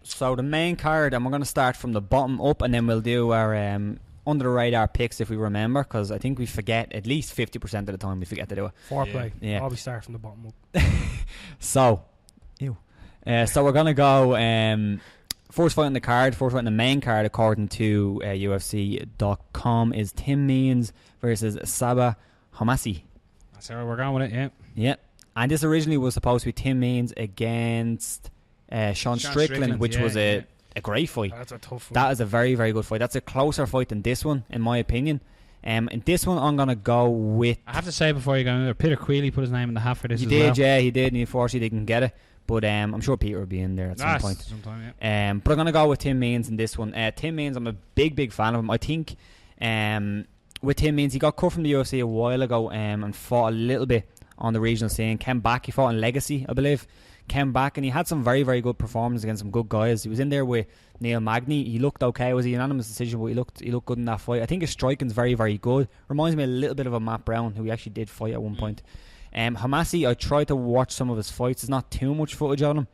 So the main card, and we're going to start from the bottom up, and then we'll do our under the radar picks if we remember, because I think we forget at least 50% of the time we forget to do it. Foreplay. Yeah. Always start from the bottom up. So we're going to go first fight on the card, first fight on the main card according to UFC.com is Tim Means versus Sabah Homasi. That's how we're going with it, yeah. Yeah. And this originally was supposed to be Tim Means against Sean Strickland, which was a great fight. That's a tough fight. That is a very, very good fight. That's a closer fight than this one, in my opinion. In this one, I'm going to go with... I have to say before you go in there, Peter Queally put his name in the hat for this he as did, well. yeah, he did, and unfortunately didn't get it. But I'm sure Peter will be in there at some point. Sometime, yeah. But I'm going to go with Tim Means in this one. Tim Means, I'm a big fan of him. I think with Tim Means, he got cut from the UFC a while ago and fought a little bit on the regional scene. Came back, he fought in Legacy, I believe. Came back and he had some very, very good performances against some good guys. He was in there with Neil Magny. He looked okay. It was a unanimous decision, but he looked good in that fight. I think his striking's very, very good. Reminds me a little bit of a Matt Brown, who he actually did fight at one point. Hamasi, I tried to watch some of his fights. There's not too much footage on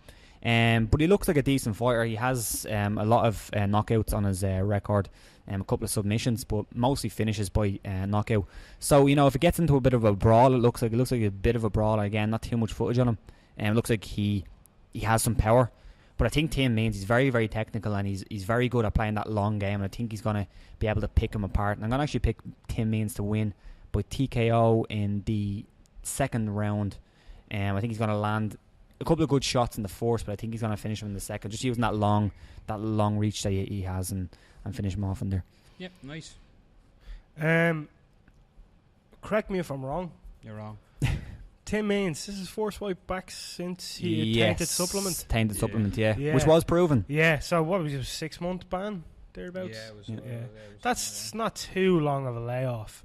him, but he looks like a decent fighter. He has a lot of knockouts on his record, a couple of submissions, but mostly finishes by knockout. So, you know, if it gets into a bit of a brawl, it looks like a bit of a brawl. Again, not too much footage on him. It looks like he has some power. But I think Tim Means, he's very, very technical, and he's very good at playing that long game, and I think he's going to be able to pick him apart. And I'm going to actually pick Tim Means to win by TKO in the second round. I think he's going to land a couple of good shots in the first, but I think he's going to finish him in the second, just using that long reach that he has, and finish him off in there. Yep, nice. Correct me if I'm wrong. You're wrong. Tim Means, this is his first fight back since he had tainted supplement. Tainted supplement, yeah. Which was proven. Yeah, so what was it, a 6-month ban? Thereabouts? Yeah, it was. That's not too long of a layoff.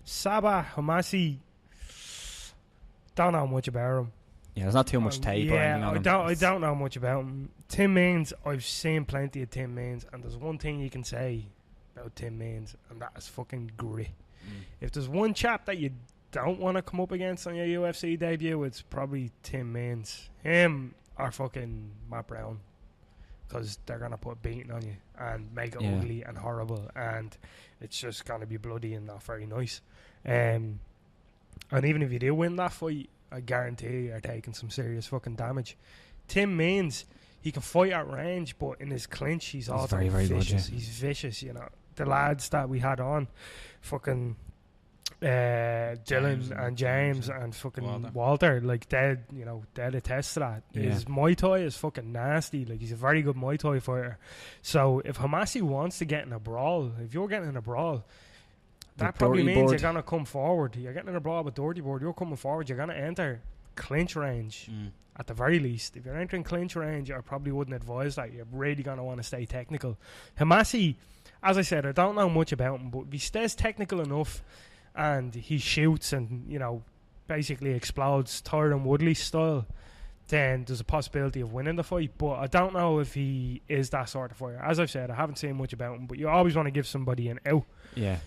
Sabah Hamasi, don't know much about him. Yeah, there's not too much tape or anything on him. I don't know much about him. Tim Means, I've seen plenty of Tim Means, and there's one thing you can say about Tim Means, and that is fucking grit. If there's one chap that you don't want to come up against on your UFC debut, it's probably Tim Means. Him or fucking Matt Brown, because they're going to put a beating on you and make it ugly and horrible, and it's just going to be bloody and not very nice. And even if you do win that fight, I guarantee you're taking some serious fucking damage. Tim Means, he can fight at range, but in his clinch, he's also very, very vicious. good, yeah. He's vicious, you know. The lads that we had on, fucking Dylan and James and fucking Walter, like they're attest to that. His Muay Thai is fucking nasty. Like, he's a very good Muay Thai fighter. So if Hamasi wants to get in a brawl, if you're getting in a brawl, that probably means you're gonna come forward. You're getting in a brawl with Dirty Board, you're coming forward, you're gonna enter clinch range at the very least. If you're entering clinch range, I probably wouldn't advise that. You're really gonna want to stay technical. Hamasi, as I said, I don't know much about him, but if he stays technical enough and he shoots and, you know, basically explodes Tyron Woodley style, then there's a possibility of winning the fight. But I don't know if he is that sort of fighter. As I've said, I haven't seen much about him, but you always want to give somebody an out. Yeah.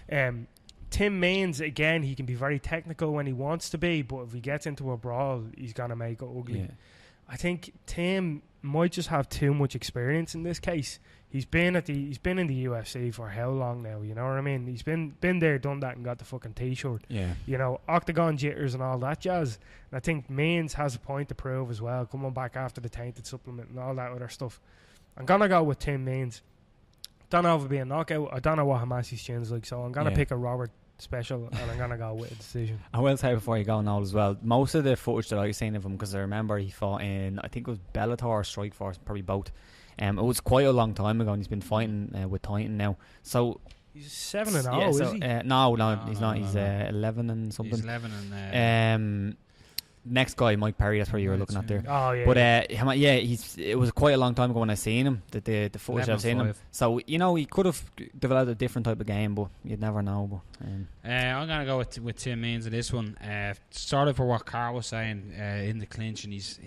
Tim Means, again, he can be very technical when he wants to be, but if he gets into a brawl, he's going to make it ugly. Yeah. I think Tim might just have too much experience in this case. He's been in the UFC for how long now? You know what I mean? He's been there, done that, and got the fucking t-shirt. Yeah. You know, octagon jitters and all that jazz. And I think Means has a point to prove as well, coming back after the tainted supplement and all that other stuff. I'm gonna go with Tim Means. Don't know if it'll be a knockout. I don't know what Hamasi's chin's like, so I'm gonna pick a Robert special, and I'm gonna go with a decision. I will say before you go, Noel, as well, most of the footage that I've seen of him, because I remember he fought in, I think it was Bellator or Strikeforce, probably both. It was quite a long time ago, and he's been fighting with Titan now. So he's 7-0, is he? No, he's not. He's 11 and something. He's 11 and. Next guy, Mike Perry. That's what you were looking at there. Oh yeah. But it was quite a long time ago when I seen him. The footage I've seen him. So you know, he could have developed a different type of game, but you'd never know. But I'm gonna go with Tim Means in this one. Started for what Carl was saying in the clinch, and he's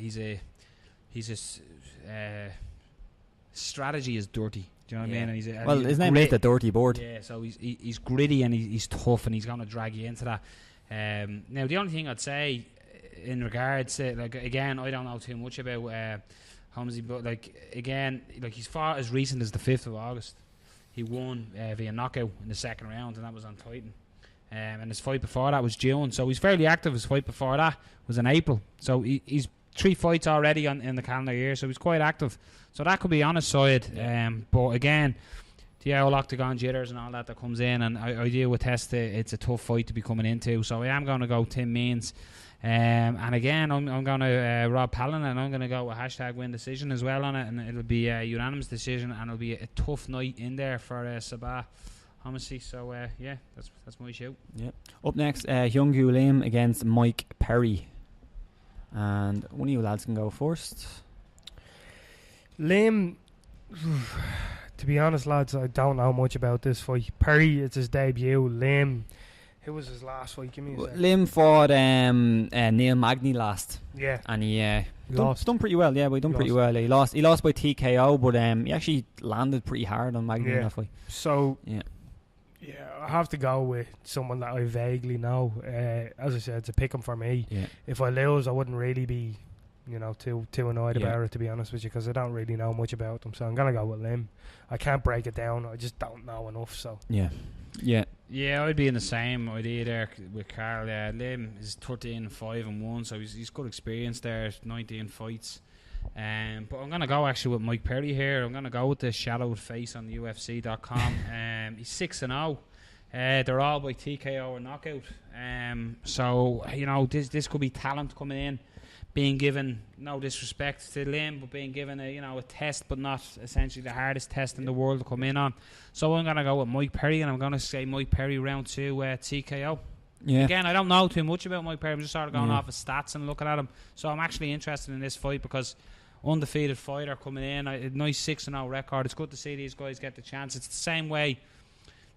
strategy is dirty. Do you know what I mean? And his name is the Dirty Board. Yeah, so he's gritty and he's tough, and he's gonna drag you into that. Now the only thing I'd say in regards to, like, again, I don't know too much about Hamasi, but he's fought as recent as the 5th of August. He won via knockout in the second round, and that was on Titan. And his fight before that was June, so he's fairly active. His fight before that was in April, so he's 3 fights already in the calendar year, so he's quite active. So that could be on his side. But again, the old octagon jitters and all that comes in, and I deal with Testa. It's a tough fight to be coming into, so I am going to go Tim Means. And again, I'm going to Rob Palin, and I'm going to go with #win decision as well on it, and it'll be a unanimous decision, and it'll be a tough night in there for Sabah Hamasi. So that's my shout. Yeah. Up next, Hyung-Gu Lim against Mike Perry, and one of you lads can go first. Lim, To be honest, lads, I don't know much about this fight. Perry, it's his debut. Lim, who was his last fight? Give me a second. Lim fought Neil Magny last. Yeah. And he Lost. done pretty well. Yeah, but he done pretty well. He lost by TKO, but he actually landed pretty hard on Magny in that fight. So, yeah, I have to go with someone that I vaguely know. As I said, it's a pick 'em for me. Yeah. If I lose, I wouldn't really be, too annoyed Yeah. about it, to be honest with you, because I don't really know much about them. So I'm gonna go with Lim. I can't break it down. I just don't know enough. So Yeah. I'd be in the same idea there with Carl. Lim is 13-5-1, so he's good experience there. 19 fights. But I'm gonna go actually with Mike Perry here. I'm gonna go with the shadowed face on UFC.com. He's 6-0. They're all by TKO or knockout. So this could be talent coming in, being given, no disrespect to Lim, but being given a test, but not essentially the hardest test in the world to come in on. So I'm gonna go with Mike Perry, and I'm gonna say Mike Perry round 2 TKO. Yeah. Again, I don't know too much about Mike Perry. I'm just sort of going off his stats and looking at him. So I'm actually interested in this fight because undefeated fighter coming in, a nice 6-0 record. It's good to see these guys get the chance. It's the same way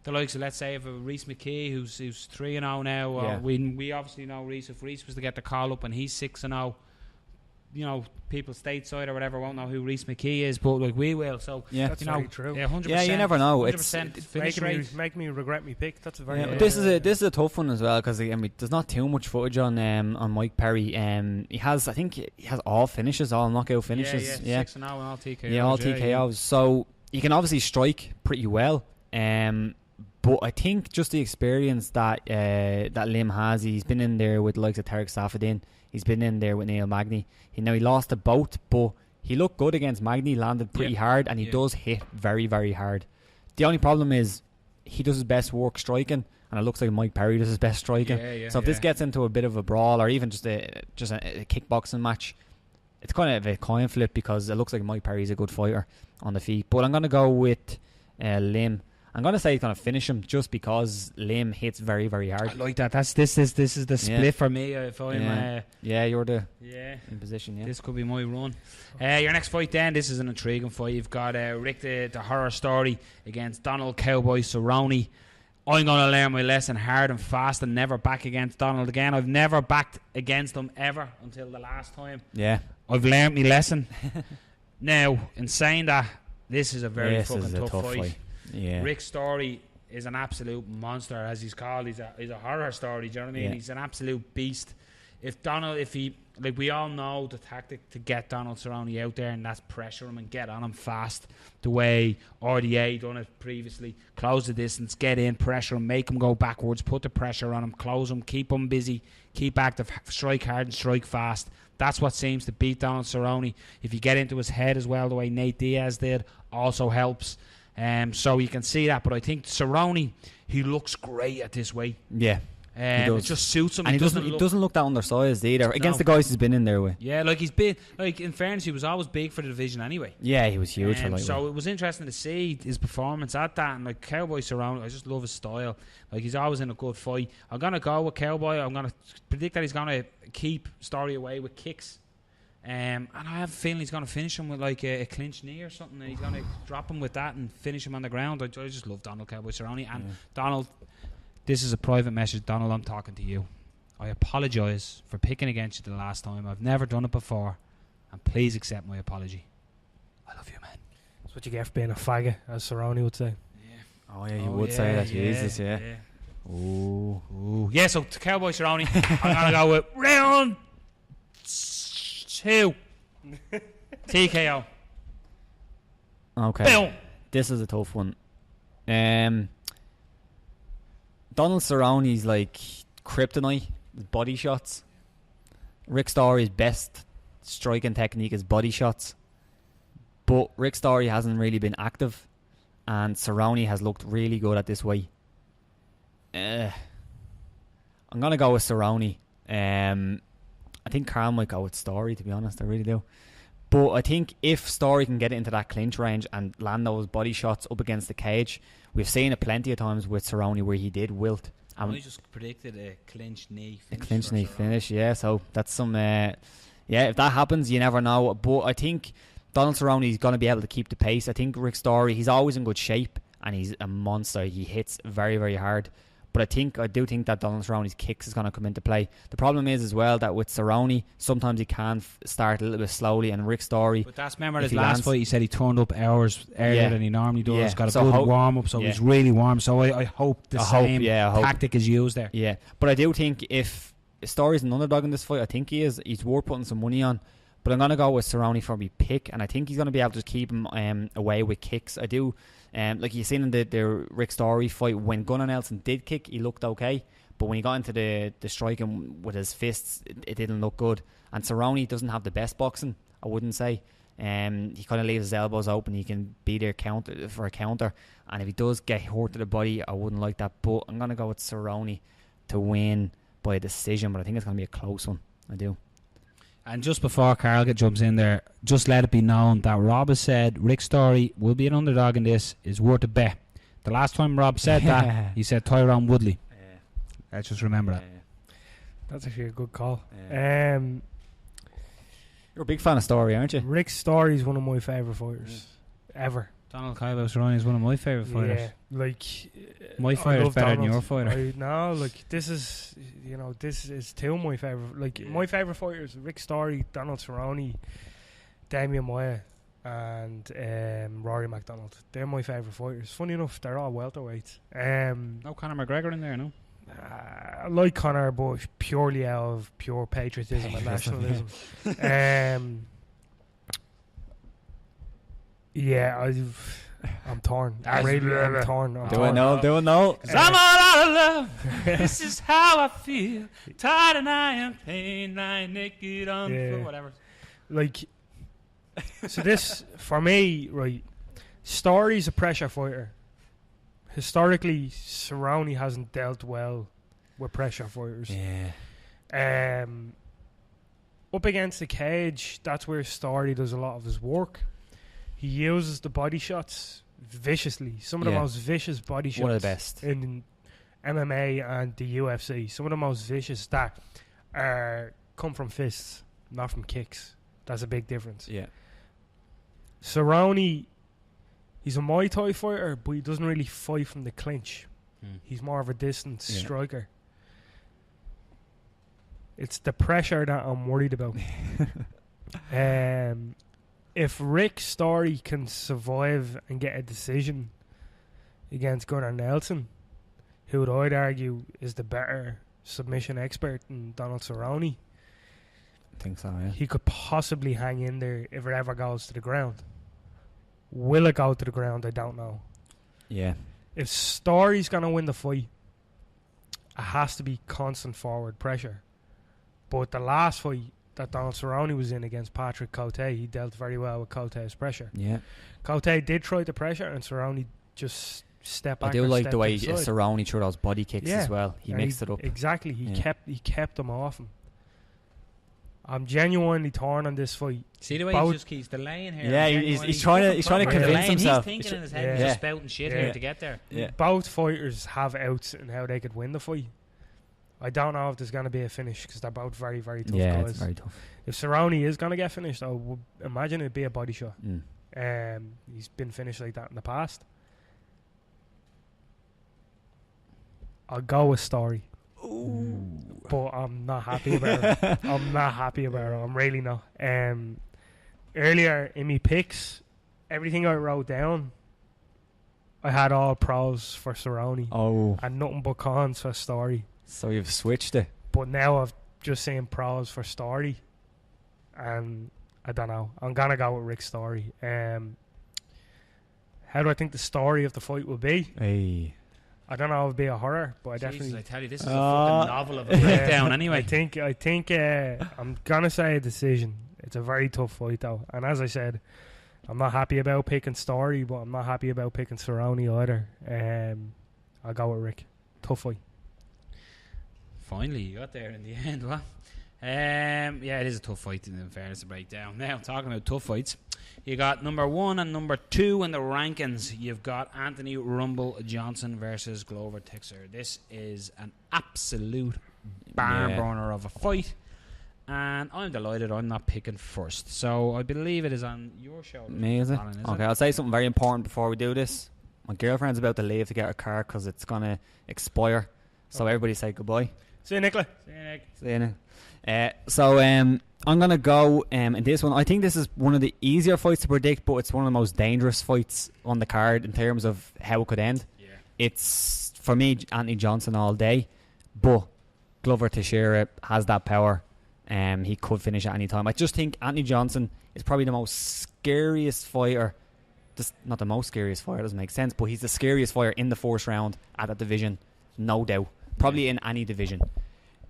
the likes of, let's say, of Reese McKee, who's 3-0 now. Yeah. We obviously know Reese. If Reese was to get the call up and he's 6-0, people stateside or whatever won't know who Reese McKee is, but we will. So Yeah. that's very true. Yeah, 100%. Yeah, you never know. 100% finish rate. Make me regret me pick. That's a very Yeah, good. but this is a tough one as well because there's not too much footage on Mike Perry. He has all finishes, all knockout finishes. Yeah, 6-0 and all TKOs. Yeah, all TKOs. So he can obviously strike pretty well. But I think just the experience that Lim has, he's been in there with the likes of Tarek Safadin. He's been in there with Neil Magny. He lost to both, but he looked good against Magny, landed pretty hard, and he does hit very, very hard. The only problem is he does his best work striking, and it looks like Mike Perry does his best striking. So if this gets into a bit of a brawl or even just a kickboxing match, it's kind of a coin flip because it looks like Mike Perry's a good fighter on the feet. But I'm going to go with Lim. I'm going to say he's going to finish him just because Lim hits very, very hard. I like that. This is the split for me. If I'm you're in position. Yeah, this could be my run. Your next fight then. This is an intriguing fight. You've got Rick the horror story against Donald Cowboy Cerrone. I'm going to learn my lesson hard and fast and never back against Donald again. I've never backed against him ever until the last time. Yeah, I've learned my lesson. Now, in saying that, this is a very fucking tough fight. Yeah. Rick's story is an absolute monster, as he's called. He's a horror story. Do you know what I mean? Yeah. If an absolute beast. We all know the tactic to get Donald Cerrone out there, and that's pressure him and get on him fast. The way RDA done it previously, close the distance, get in, pressure him, make him go backwards, put the pressure on him, close him, keep him busy, keep active, strike hard and strike fast. That's what seems to beat Donald Cerrone. If you get into his head as well, the way Nate Diaz did, also helps. So you can see that, but I think Cerrone, he looks great at this weight. Yeah, he does. It just suits him. And he doesn't look that undersized either against the guys he's been in there with. Yeah, he's been, in fairness, he was always big for the division anyway. Yeah, he was huge for lightweight. So it was interesting to see his performance at that, and Cowboy Cerrone, I just love his style. He's always in a good fight. I'm gonna go with Cowboy. I'm gonna predict that he's gonna keep Story away with kicks. And I have a feeling he's going to finish him with a clinch knee or something, and he's going to drop him with that and finish him on the ground. I just love Donald Cowboy Cerrone. And Donald, this is a private message. Donald, I'm talking to you. I apologise for picking against you the last time. I've never done it before, and please accept my apology. I love you, man. That's what you get for being a faggot, as Cerrone would say. Yeah. Oh yeah, you would say that. Jesus, yeah. Ooh. Yeah, so to Cowboy Cerrone, I'm going to go with round 2 TKO. Okay. Boom. This is a tough one. Donald Cerrone's like kryptonite, his body shots. Rick Story's best striking technique is body shots. But Rick Story hasn't really been active, and Cerrone has looked really good at this weight. I'm gonna go with Cerrone. I think Carl might go with Story, to be honest. I really do. But I think if Story can get it into that clinch range and land those body shots up against the cage, we've seen it plenty of times with Cerrone where he did wilt. I just predicted a clinch knee finish. A clinch knee finish, yeah. So that's some... if that happens, you never know. But I think Donald Cerrone's going to be able to keep the pace. I think Rick Story, he's always in good shape and he's a monster. He hits very, very hard. But I do think that Donald Cerrone's kicks is going to come into play. The problem is as well that with Cerrone, sometimes he can start a little bit slowly, and Rick Story. But that's, remember his last fight, he said he turned up hours earlier than he normally does. Yeah. Got a good warm up, so he's really warm. So I hope the same tactic is used there. Yeah, but I do think if Story's an underdog in this fight, I think he is. He's worth putting some money on. But I'm going to go with Cerrone for my pick, and I think he's going to be able to keep him away with kicks. I do. Like you've seen in the Rick Story fight, when Gunnar Nelson did kick, he looked okay. But when he got into the striking with his fists, it didn't look good. And Cerrone doesn't have the best boxing, I wouldn't say. He kind of leaves his elbows open. He can be there for a counter. And if he does get hurt to the body, I wouldn't like that. But I'm going to go with Cerrone to win by a decision. But I think it's going to be a close one. I do. And just before Carl jumps in there, just let it be known that Rob has said Rick Story will be an underdog in this, is worth a bet. The last time Rob said that, he said Tyrone Woodley. Let's just remember that. That's actually a good call. You're a big fan of Story, aren't you? Rick Story is one of my favourite fighters ever. Donald Kaibo Cerrone is one of my favourite fighters. Yeah, like my fighter's better than your fighter. No, like this is two of my favourite. Like my favourite fighters: Rick Story, Donald Cerrone, Damian Maia, and Rory McDonald. They're my favourite fighters. Funny enough, they're all welterweights. No Conor McGregor in there, no. I like Conor, but purely out of pure patriotism and nationalism. Yeah, I'm torn. I'm torn. Do I know? 'Cause I'm all out of love. This is how I feel. Tired and I am pain. Lying naked on the floor. Whatever. Like, so this, for me, right, Story's a pressure fighter. Historically, Cerrone hasn't dealt well with pressure fighters. Yeah. Up against the cage, that's where Story does a lot of his work. He uses the body shots viciously. Some of the most vicious body shots. One of the best. In MMA and the UFC. Some of the most vicious that come from fists, not from kicks. That's a big difference. Yeah. Cerrone, he's a Muay Thai fighter, but he doesn't really fight from the clinch. He's more of a distance striker. It's the pressure that I'm worried about. If Rick Story can survive and get a decision against Gunnar Nelson, who would I'd argue is the better submission expert than Donald Cerrone, I think so, yeah. he could possibly hang in there if it ever goes to the ground. Will it go to the ground? I don't know. Yeah. If Story's going to win the fight, it has to be constant forward pressure. But the last fight that Donald Cerrone was in against Patrick Cote, he dealt very well with Cote's pressure. Yeah. Cote did try the pressure, and Cerrone just stepped back. I do like the way Cerrone threw those body kicks as well. He mixed it up. Exactly. He kept them off him. I'm genuinely torn on this fight. See the way he just keeps delaying here. Yeah, he's trying to convince himself. He's thinking in his head, he's just spouting shit here to get there. Yeah. Both fighters have outs in how they could win the fight. I don't know if there's going to be a finish because they're both very, very tough guys. Yeah, it's very tough. If Cerrone is going to get finished, I would imagine it'd be a body shot. He's been finished like that in the past. I'll go with Story. Ooh. But I'm not happy about it. I'm really not. Earlier in me picks, everything I wrote down, I had all pros for Cerrone. Oh. And nothing but cons for Story. So you've switched it. But now I've just seen pros for Story. And I don't know. I'm going to go with Rick Story. How do I think the story of the fight will be? Hey. I don't know if it'll be a horror, but I Jesus, definitely... I tell you, this is a fucking novel of a breakdown anyway. I think I'm going to say a decision. It's a very tough fight, though. And as I said, I'm not happy about picking Story, but I'm not happy about picking Cerrone either. I'll go with Rick. Tough fight. Finally, you got there in the end, what? Yeah, it is a tough fight, in fairness, to break down. Now, talking about tough fights, you got number 1 and number 2 in the rankings. You've got Anthony Rumble Johnson versus Glover Teixeira. This is an absolute barn burner of a fight. And I'm delighted I'm not picking first. So I believe it is on your show. Me, is it? Okay, I'll say something very important before we do this. My girlfriend's about to leave to get her car because it's going to expire. So everybody say goodbye. See you, Nicola. See you, Nick. See you now. So I'm going to go in this one. I think this is one of the easier fights to predict, but it's one of the most dangerous fights on the card in terms of how it could end. Yeah. It's, for me, Anthony Johnson all day. But Glover Teixeira has that power. He could finish at any time. I just think Anthony Johnson is probably the most scariest fighter. Just not the most scariest fighter, doesn't make sense, but he's the scariest fighter in the first round at that division, no doubt. Probably in any division.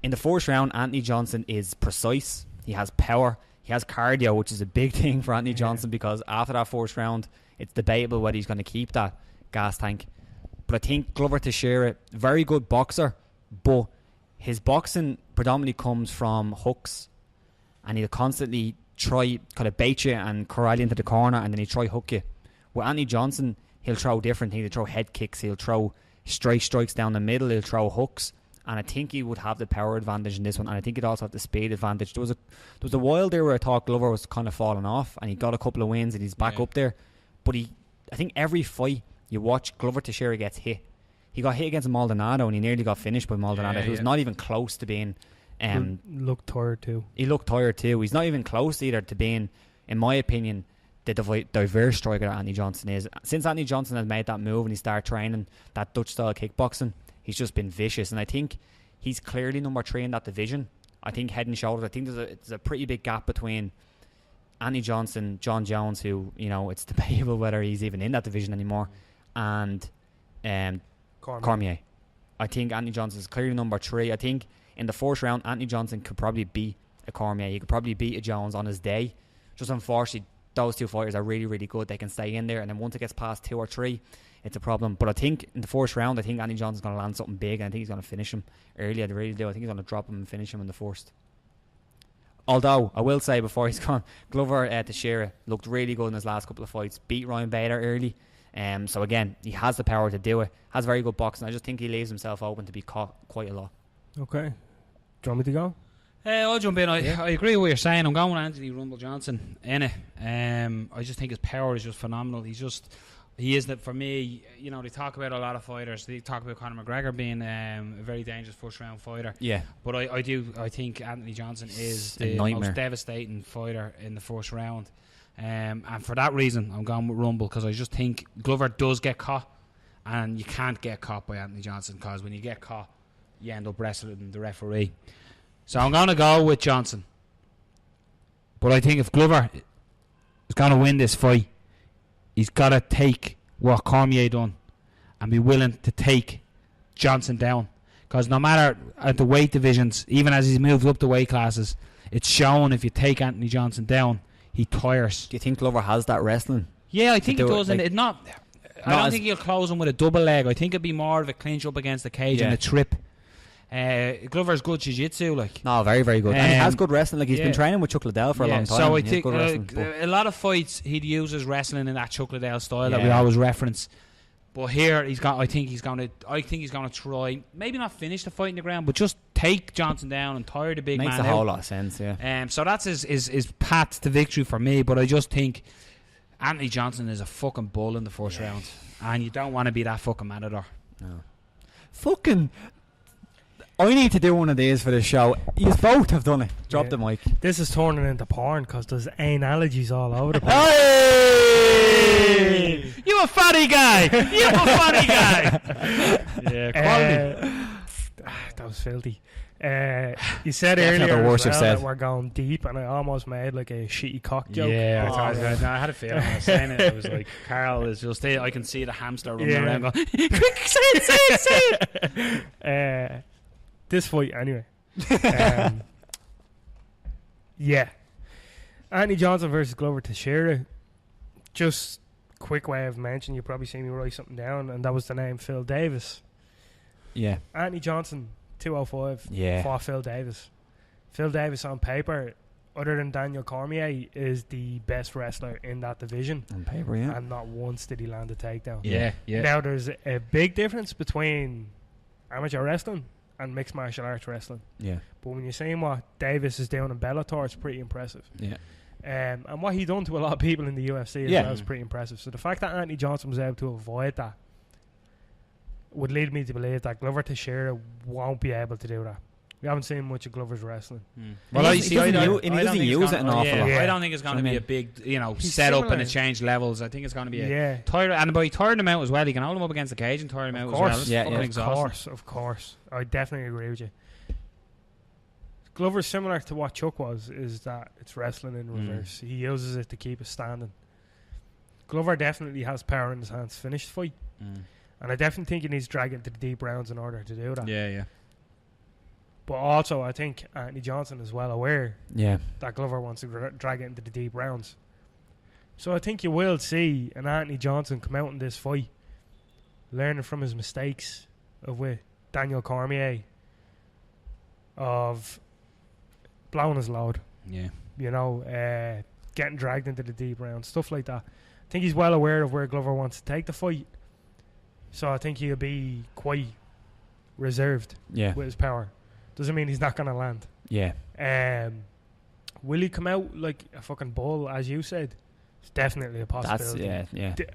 In the first round, Anthony Johnson is precise. He has power. He has cardio, which is a big thing for Anthony Johnson because after that first round, it's debatable whether he's going to keep that gas tank. But I think Glover Teixeira, very good boxer, but his boxing predominantly comes from hooks, and he'll constantly try kind of bait you and corral you into the corner, and then he'll try hook you. With Anthony Johnson, he'll throw different things. He'll throw head kicks, he'll throw straight strikes down the middle, he'll throw hooks, and I think he would have the power advantage in this one, and I think he'd also have the speed advantage. There was a while there where I thought Glover was kind of falling off, and he got a couple of wins and he's back up there, but I think every fight you watch, Glover Teixeira gets hit. He got hit against Maldonado and he nearly got finished by Maldonado. He was not even close to being... looked tired too. He looked tired too. He's not even close either to being, in my opinion, the diverse striker that Anthony Johnson is. Since Anthony Johnson has made that move and he started training that Dutch-style kickboxing, he's just been vicious. And I think he's clearly number 3 in that division. I think head and shoulders. I think there's a pretty big gap between Anthony Johnson, John Jones, who, you know, it's debatable whether he's even in that division anymore, and Cormier. I think Anthony Johnson is clearly number 3. I think in the first round, Anthony Johnson could probably beat a Cormier. He could probably beat a Jones on his day. Just unfortunately, those two fighters are really, really good. They can stay in there, and then once it gets past 2 or 3, it's a problem. But I think in the first round, I think Anthony Johnson's going to land something big, and I think he's going to finish him early. I really do. I think he's going to drop him and finish him in the first. Although, I will say before he's gone, Glover Teixeira looked really good in his last couple of fights. Beat Ryan Bader early. So again, he has the power to do it. Has very good boxing. I just think he leaves himself open to be caught quite a lot. Okay. Do you want me to go? I'll jump in. I agree with what you're saying. I'm going with Anthony Rumble Johnson in it. I just think his power is just phenomenal. He is that for me. You know, they talk about a lot of fighters. They talk about Conor McGregor being a very dangerous first round fighter. Yeah. But I think Anthony Johnson is the most devastating fighter in the first round. And for that reason, I'm going with Rumble, because I just think Glover does get caught, and you can't get caught by Anthony Johnson, because when you get caught, you end up wrestling the referee. So I'm going to go with Johnson. But I think if Glover is going to win this fight, he's got to take what Cormier done and be willing to take Johnson down. Because no matter at the weight divisions, even as he's moved up the weight classes, it's shown if you take Anthony Johnson down, he tires. Do you think Glover has that wrestling? Yeah, I think he does. I don't think he'll close him with a double leg. I think it'd be more of a clinch up against the cage and a trip. Glover's good jiu-jitsu, like. No, very, very good. And he has good wrestling. Like, he's been training with Chuck Liddell for a long time. So I think a lot of fights he'd use his wrestling in that Chuck Liddell style that we always reference. But here I think he's going to try, maybe not finish the fight in the ground, but just take Johnson down and tire the big man out. Makes a whole lot of sense, yeah. So that's his path to victory for me. But I just think Anthony Johnson is a fucking bull in the first round, and you don't want to be that fucking matador. No. Fucking. I need to do one of these for the show. You both have done it. Drop the mic. This is turning into porn because there's analogies all over the place. Hey! You a funny guy! You a funny guy! Yeah, quality. That was filthy. You said earlier as well that we're going deep, and I almost made like a shitty cock joke. Yeah, I had a feeling when I was saying it. I was like, Carl is just there. I can see the hamster running around going, quick, say it! This fight, anyway. Anthony Johnson versus Glover Teixeira. Just quick way of mentioning, you probably see me write something down, and that was the name Phil Davis. Yeah. Anthony Johnson, 205. Fought Phil Davis. Phil Davis on paper, other than Daniel Cormier, is the best wrestler in that division. On paper, yeah. And not once did he land a takedown. Yeah. Now, there's a big difference between amateur wrestling and mixed martial arts wrestling. Yeah. But when you're saying what Davis is doing in Bellator, it's pretty impressive. Yeah. And what he done to a lot of people in the UFC as well is pretty impressive. So the fact that Anthony Johnson was able to avoid that would lead me to believe that Glover Teixeira won't be able to do that. We haven't seen much of Glover's wrestling. Well, he doesn't use it an awful lot. I don't think it's going to be a big, set up and a change levels. I think it's going to be a tire, and by tiring him out as well, he can hold him up against the cage and tire him out as well. It's fucking exhausting. Of course. I definitely agree with you. Glover's similar to what Chuck was, is that it's wrestling in reverse. He uses it to keep it standing. Glover definitely has power in his hands to finish the fight. And I definitely think he needs to drag it into the deep rounds in order to do that. Yeah. But also, I think Anthony Johnson is well aware that Glover wants to drag it into the deep rounds. So I think you will see an Anthony Johnson come out in this fight, learning from his mistakes with Daniel Cormier, of blowing his load. Yeah. Getting dragged into the deep rounds, stuff like that. I think he's well aware of where Glover wants to take the fight. So I think he'll be quite reserved with his power. Doesn't mean he's not going to land. Yeah. Will he come out like a fucking bull, as you said? It's definitely a possibility.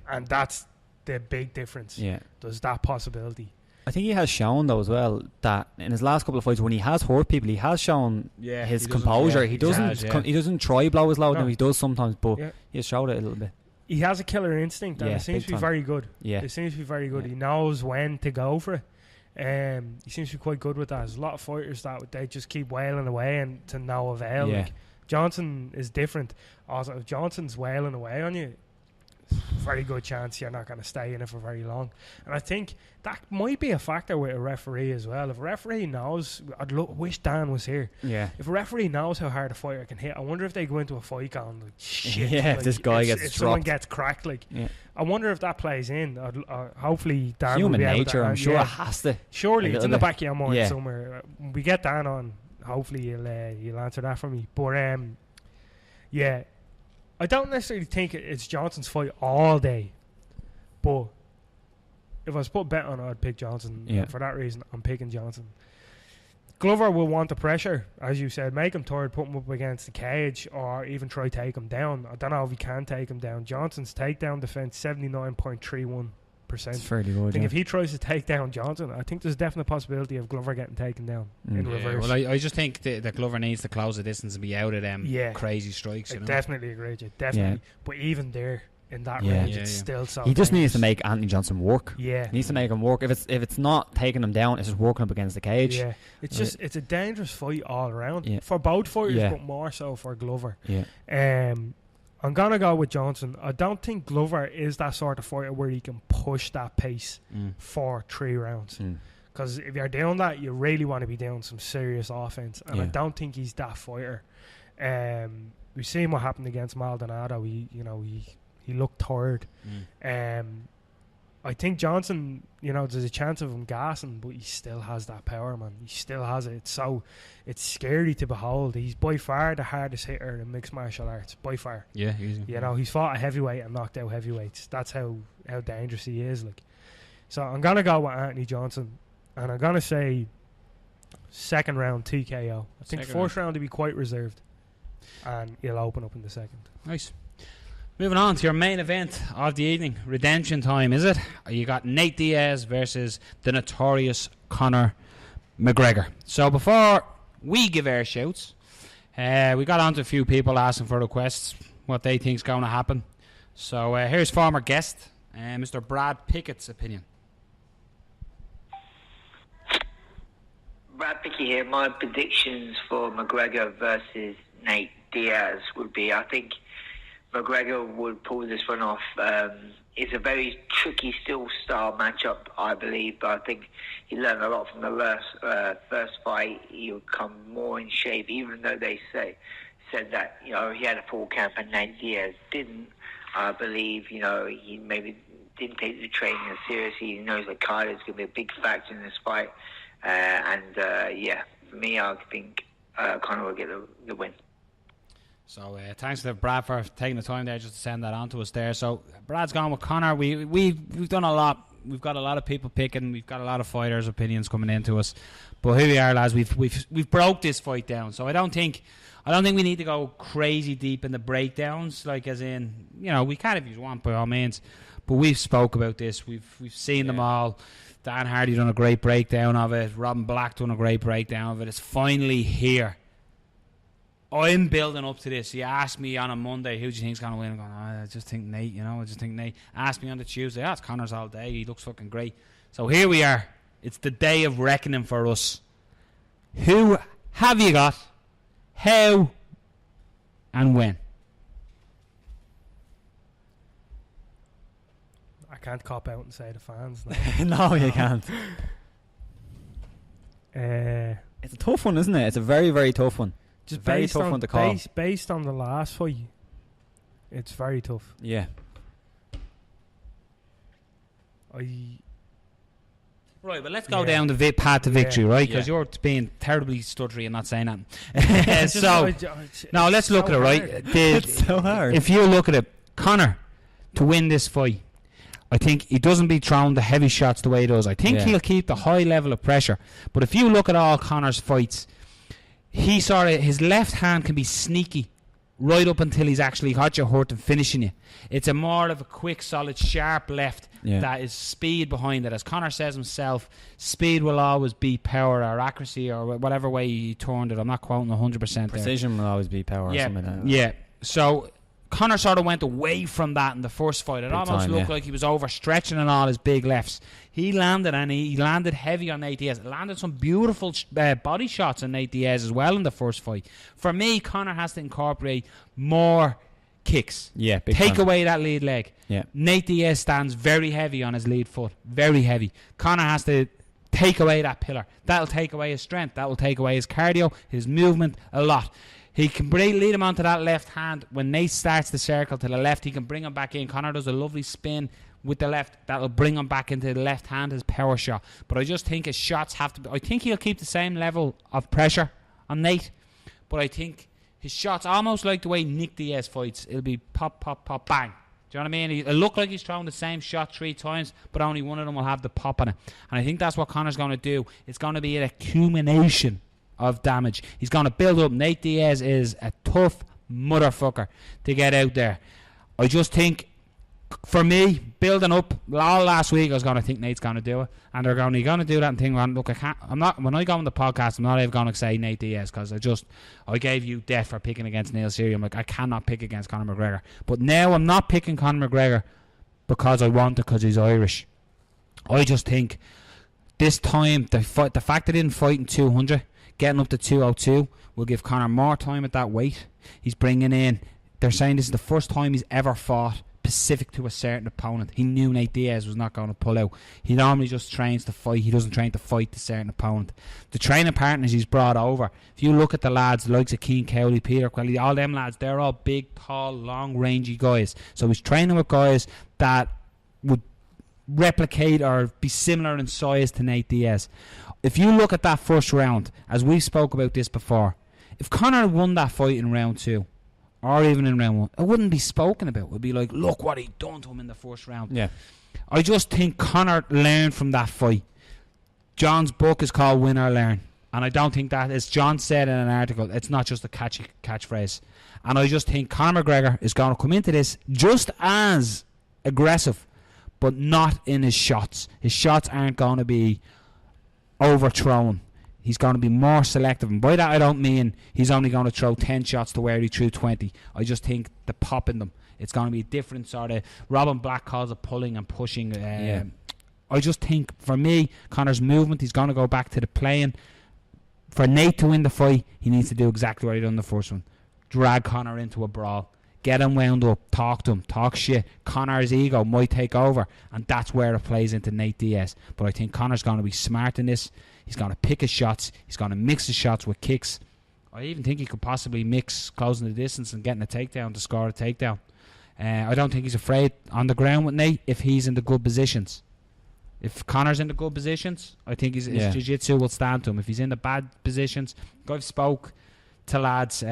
And that's the big difference. Yeah. There's that possibility. I think he has shown though as well that in his last couple of fights when he has hurt people, he has shown his composure. He doesn't try blow his load. No. He does sometimes, but he has showed it a little bit. He has a killer instinct, and it seems to be very good. Yeah. It seems to be very good. He knows when to go for it. He seems to be quite good with that. There's a lot of fighters that they just keep wailing away and to no avail. Yeah. Like, Johnson is different. Also, if Johnson's wailing away on you, very good chance you're not going to stay in it for very long. And I think that might be a factor with a referee as well. If a referee knows, wish Dan was here. Yeah. If a referee knows how hard a fighter can hit, I wonder if they go into a fight going like, shit. If this guy gets if dropped. someone gets cracked, I wonder if that plays in. Hopefully Dan human will be nature, able to, I'm sure it has to. Surely it's in the back of your mind somewhere. We get Dan on. Hopefully you'll answer that for me. But I don't necessarily think it's Johnson's fight all day, but if I was put a bet on it, I'd pick Johnson. And for that reason, I'm picking Johnson. Glover will want the pressure, as you said, make him tired, put him up against the cage, or even try to take him down. I don't know if he can take him down. Johnson's takedown defense 79.31%. It's fairly good. I think if he tries to take down Johnson, I think there's a definite possibility of Glover getting taken down in reverse. Well, I just think that Glover needs to close the distance and be out of them crazy strikes. I definitely agree with you. Definitely. But even there, in that range, it's still so he just dangerous. needs to make Anthony Johnson work. Yeah. He needs to make him work. If it's not taking him down, it's just working up against the cage. Yeah. It's just it's a dangerous fight all around for both fighters, but more so for Glover. Yeah. I'm gonna go with Johnson. I don't think Glover is that sort of fighter where he can push that pace for 3 rounds. Because if you're doing that, you really want to be doing some serious offense, and I don't think he's that fighter. We've seen what happened against Maldonado. He looked tired. I think Johnson, there's a chance of him gassing, but he still has that power, man. He still has it. It's scary to behold. He's by far the hardest hitter in mixed martial arts, by far. Yeah, easy. He's fought a heavyweight and knocked out heavyweights. That's how dangerous he is. So I'm gonna go with Anthony Johnson, and I'm gonna say second round TKO. I think first round to be quite reserved, and he'll open up in the second. Nice. Moving on to your main event of the evening, redemption time, is it? You got Nate Diaz versus the notorious Conor McGregor. So before we give our shouts, we got on to a few people asking for requests, what they think's going to happen. So here's former guest, Mr. Brad Pickett's opinion. Brad Pickett here. My predictions for McGregor versus Nate Diaz would be, I think McGregor would pull this one off. It's a very tricky still style matchup, I believe, but I think he learned a lot from the first fight. He'll come more in shape, even though they said that he had a full camp and Nate Diaz didn't. I believe he maybe didn't take the training as seriously. He knows that cardio is going to be a big factor in this fight, for me, I think Conor will get the win. So thanks to Brad for taking the time there just to send that on to us there. So Brad's gone with Conor. We've done a lot we've got a lot of people picking. We've got a lot of fighters' opinions coming into us. But here we are, lads. We've broke this fight down. So I don't think we need to go crazy deep in the breakdowns. Like as in, we can if you want by all means. But we've spoke about this. We've seen them all. Dan Hardy done a great breakdown of it. Robin Black done a great breakdown of it. It's finally here. I'm building up to this. You asked me on a Monday, who do you think's going to win? I'm going, I just think Nate, I just think Nate. Asked me on the Tuesday, it's Connor's all day. He looks fucking great. So here we are. It's the day of reckoning for us. Who have you got? How? And when? I can't cop out and say the fans. No, no you can't. It's a tough one, isn't it? It's a very, very tough one. Just very tough one to call. Based on the last fight, it's very tough. Yeah. Right, but let's go down the path to victory, right? Because you're being terribly stuttery and not saying that. So, now let's look at it, right? It's so hard. If you look at it, Conor, to win this fight, I think he doesn't be throwing the heavy shots the way he does. I think he'll keep the high level of pressure. But if you look at all Conor's fights, his left hand can be sneaky right up until he's actually got you hurt and finishing you. It's a more of a quick, solid, sharp left that is speed behind it. As Conor says himself, speed will always beat power or accuracy or whatever way he turned it. I'm not quoting 100%. Precision will always beat power or something like that. Yeah. So Conor sort of went away from that in the first fight. It almost looked like he was overstretching on all his big lefts. He landed, and he landed heavy on Nate Diaz. Landed some beautiful body shots on Nate Diaz as well in the first fight. For me, Conor has to incorporate more kicks. Yeah, take away that lead leg. Yeah. Nate Diaz stands very heavy on his lead foot. Very heavy. Conor has to take away that pillar. That'll take away his strength. That will take away his cardio, his movement, a lot. He can lead him onto that left hand. When Nate starts the circle to the left, he can bring him back in. Conor does a lovely spin with the left. That'll bring him back into the left hand, his power shot. But I just think his shots have to be... I think he'll keep the same level of pressure on Nate. But I think his shots, almost like the way Nick Diaz fights, it'll be pop, pop, pop, bang. Do you know what I mean? It'll look like he's throwing the same shot 3 times, but only one of them will have the pop on it. And I think that's what Conor's going to do. It's going to be an accumulation of damage. He's going to build up. Nate Diaz is a tough motherfucker to get out there. I just think, for me, building up all last week, I was going to think Nate's going to do it, and they're going to do that and think, look, I'm not. When I go on the podcast, I'm not even going to say Nate Diaz because I gave you death for picking against Neil Seary. I'm like, I cannot pick against Conor McGregor. But now I'm not picking Conor McGregor because I want it because he's Irish. I just think this time the fact they didn't fight in 200. Getting up to 202 will give Conor more time at that weight. He's bringing in... They're saying this is the first time he's ever fought specific to a certain opponent. He knew Nate Diaz was not going to pull out. He normally just trains to fight. He doesn't train to fight the certain opponent. The training partners he's brought over, if you look at the lads, the likes of Keane Cowley, Peter Quelly, all them lads, they're all big, tall, long, rangy guys. So he's training with guys that would replicate or be similar in size to Nate Diaz. If you look at that first round, as we spoke about this before, if Conor won that fight in round 2, or even in round 1, it wouldn't be spoken about. It would be like, look what he done to him in the first round. Yeah. I just think Conor learned from that fight. John's book is called Win or Learn. And I don't think that, as John said in an article, it's not just a catchphrase. And I just think Conor McGregor is going to come into this just as aggressive, but not in his shots. His shots aren't going to be overthrown. He's going to be more selective, and by that I don't mean he's only going to throw 10 shots to where he threw 20. I just think the pop in them, it's going to be a different sort of... Robin Black calls it pulling and pushing. I just think, for me, Conor's movement, he's going to go back to the playing. For Nate to win the fight, he needs to do exactly what he done in the first one. Drag Conor into a brawl. Get him wound up, talk to him, talk shit. Conor's ego might take over, and that's where it plays into Nate Diaz. But I think Conor's going to be smart in this. He's going to pick his shots. He's going to mix his shots with kicks. I even think he could possibly mix closing the distance and getting a takedown to score a takedown. I don't think he's afraid on the ground with Nate if he's in the good positions. If Conor's in the good positions, I think his jiu-jitsu will stand to him. If he's in the bad positions, I've spoke to lads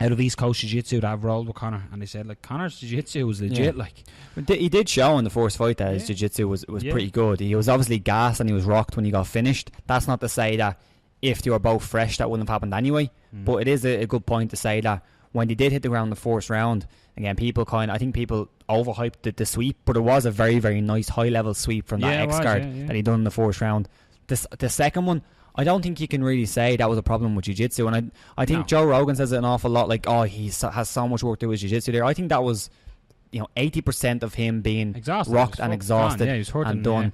out of East Coast Jiu-Jitsu that have rolled with Conor, and they said like Conor's Jiu-Jitsu was legit. Yeah. Like He did show in the first fight that his jiu-jitsu was pretty good. He was obviously gassed and he was rocked when he got finished. That's not to say that if they were both fresh that wouldn't have happened anyway, but it is a good point to say that when they did hit the ground in the first round, again, I think people overhyped the sweep, but it was a very, very nice high-level sweep from that X-guard that he done in the first round. The second one, I don't think you can really say that was a problem with jiu-jitsu, and I think Joe Rogan says it an awful lot, like, oh, he has so much work to do with jiu-jitsu there. I think that was 80% of him being exhausted, rocked and exhausted and done. Yeah.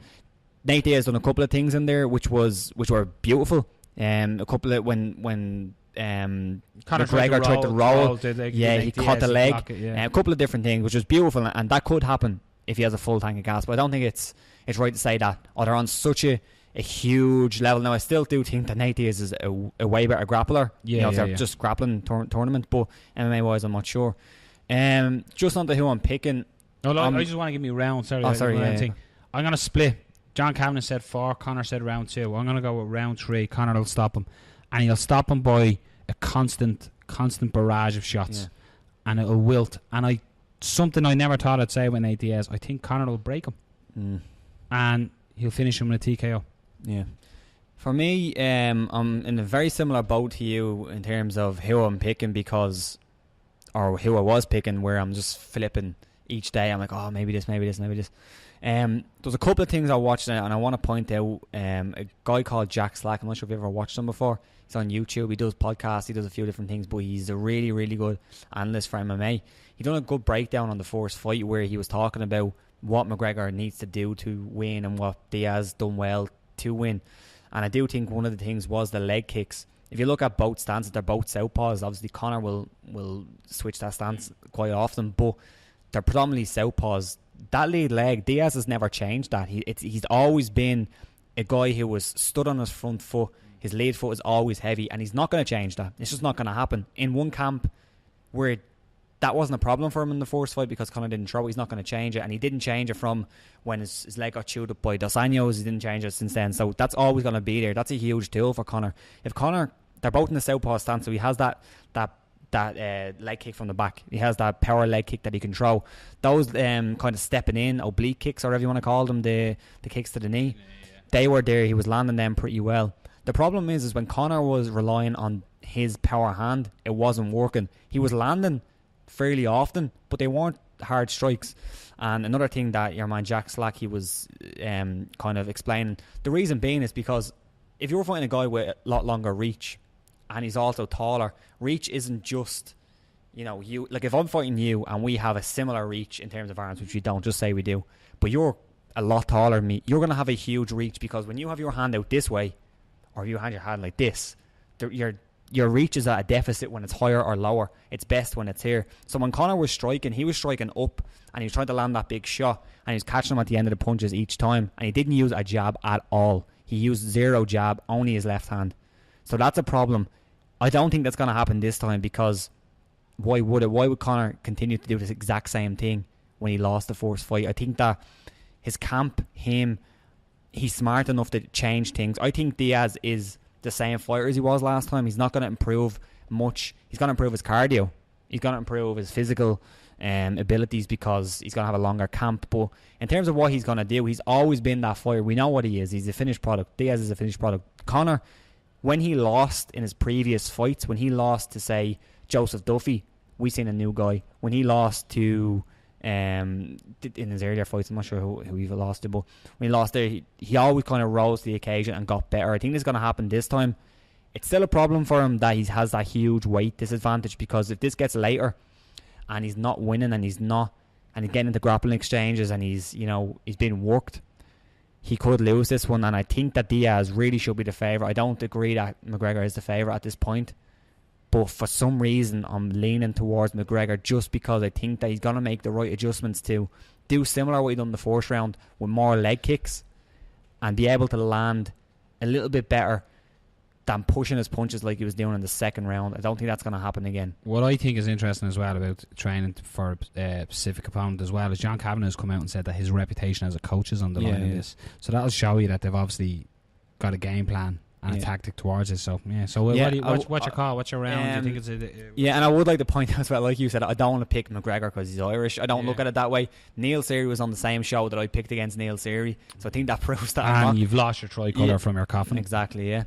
Nate Diaz done a couple of things in there which were beautiful. A couple of when McGregor tried to roll, he caught the leg. A couple of different things, which was beautiful, and that could happen if he has a full tank of gas. But I don't think it's right to say that. They're on such a huge level now. I still do think that Nate Diaz is a way better grappler. If they're just grappling tournament, but MMA wise, I'm not sure. Just on to who I'm picking. I just want to give me a round. Sorry. I'm going to split. John Kavanagh said 4, Conor said round 2. I'm going to go with round 3. Conor will stop him, and he'll stop him by a constant barrage of shots, and it'll wilt. And something I never thought I'd say with Nate Diaz, I think Conor will break him, and he'll finish him with a TKO. Yeah. For me, I'm in a very similar boat to you in terms of who I'm picking or who I was picking, where I'm just flipping each day. I'm like, oh, maybe this. There's a couple of things I watched, and I want to point out a guy called Jack Slack. I'm not sure if you've ever watched him before. He's on YouTube. He does podcasts. He does a few different things, but he's a really, really good analyst for MMA. He done a good breakdown on the first fight where he was talking about what McGregor needs to do to win and what Diaz done well to win. And I do think one of the things was the leg kicks. If you look at both stances, they're both southpaws. Obviously, Conor will switch that stance quite often, but they're predominantly southpaws. That lead leg, Diaz has never changed that. He's always been a guy who was stood on his front foot. His lead foot is always heavy, and he's not going to change that. It's just not going to happen. In one camp where that wasn't a problem for him in the first fight because Conor didn't throw, he's not going to change it, and he didn't change it from when his leg got chewed up by Dos Anjos. He didn't change it since then, so that's always going to be there. That's a huge tool for Conor. If Conor, they're both in the southpaw stance, so he has that leg kick from the back. He has that power leg kick that he can throw. Those kind of stepping in, oblique kicks, or whatever you want to call them, the kicks to the knee, they were there. He was landing them pretty well. The problem is when Conor was relying on his power hand, it wasn't working. He was landing fairly often, but they weren't hard strikes. And another thing that your man Jack Slack, he was kind of explaining, the reason being is because if you're fighting a guy with a lot longer reach, and he's also taller, reach isn't just, you, like if I'm fighting you and we have a similar reach in terms of arms, which we don't, just say we do, but you're a lot taller than me, you're going to have a huge reach, because when you have your hand out this way, or you have your hand like this, your reach is at a deficit when it's higher or lower. It's best when it's here. So when Conor was striking, he was striking up, and he was trying to land that big shot, and he was catching him at the end of the punches each time, and he didn't use a jab at all. He used zero jab, only his left hand. So that's a problem. I don't think that's going to happen this time, because why would it? Why would Conor continue to do this exact same thing when he lost the first fight? I think that his camp, he's smart enough to change things. I think Diaz is the same fighter as he was last time. He's not going to improve much. He's going to improve his cardio. He's going to improve his physical abilities, because he's going to have a longer camp. But in terms of what he's going to do, he's always been that fighter. We know what he is. He's a finished product. Diaz is a finished product. Conor, when he lost in his previous fights, when he lost to, say, Joseph Duffy, we seen a new guy. When he lost to, in his earlier fights, I'm not sure who he lost to, but when he lost there, he always kind of rose to the occasion and got better. I think this is going to happen this time. It's still a problem for him that he has that huge weight disadvantage, because if this gets later and he's not winning and he's getting into grappling exchanges and he's being worked, he could lose this one. And I think that Diaz really should be the favourite. I don't agree that McGregor is the favourite at this point, but for some reason I'm leaning towards McGregor, just because I think that he's going to make the right adjustments to do similar what he done in the first round with more leg kicks and be able to land a little bit better than pushing his punches like he was doing in the second round. I don't think that's going to happen again. What I think is interesting as well about training for a specific opponent as well is John Kavanagh has come out and said that his reputation as a coach is on the line in this. So that'll show you that they've obviously got a game plan and a tactic towards it. So what's your call? What's your round? Do you think it's yeah, and I would like to point out as well, like you said, I don't want to pick McGregor because he's Irish. I don't look at it that way. Neil Seary was on the same show that I picked against Neil Seary, so I think that proves that. And you've lost your tricolour from your coffin. Exactly, yeah.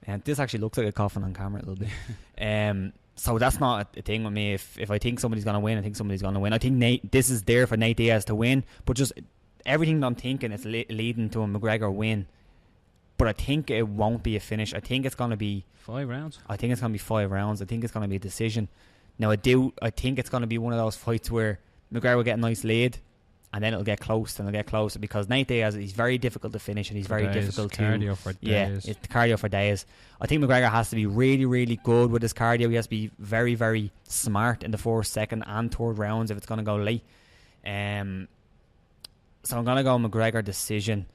And this actually looks like a coffin on camera a little bit. So that's not a thing with me. If I think somebody's going to win, I think somebody's going to win. I think this is there for Nate Diaz to win, but just everything I'm thinking is leading to a McGregor win. But I think it won't be a finish. I think it's going to be 5 rounds. I think it's going to be 5 rounds. I think it's going to be a decision. Now I think it's going to be one of those fights where McGregor will get a nice lead, and then it'll get close and it'll get closer, because Nate Diaz, he's very difficult to finish, and he's very difficult to cardio for days. Yeah, it's cardio for days. I think McGregor has to be really, really good with his cardio. He has to be very, very smart in the 4th, 2nd and 3rd rounds if it's going to go late. So I'm going to go McGregor decision.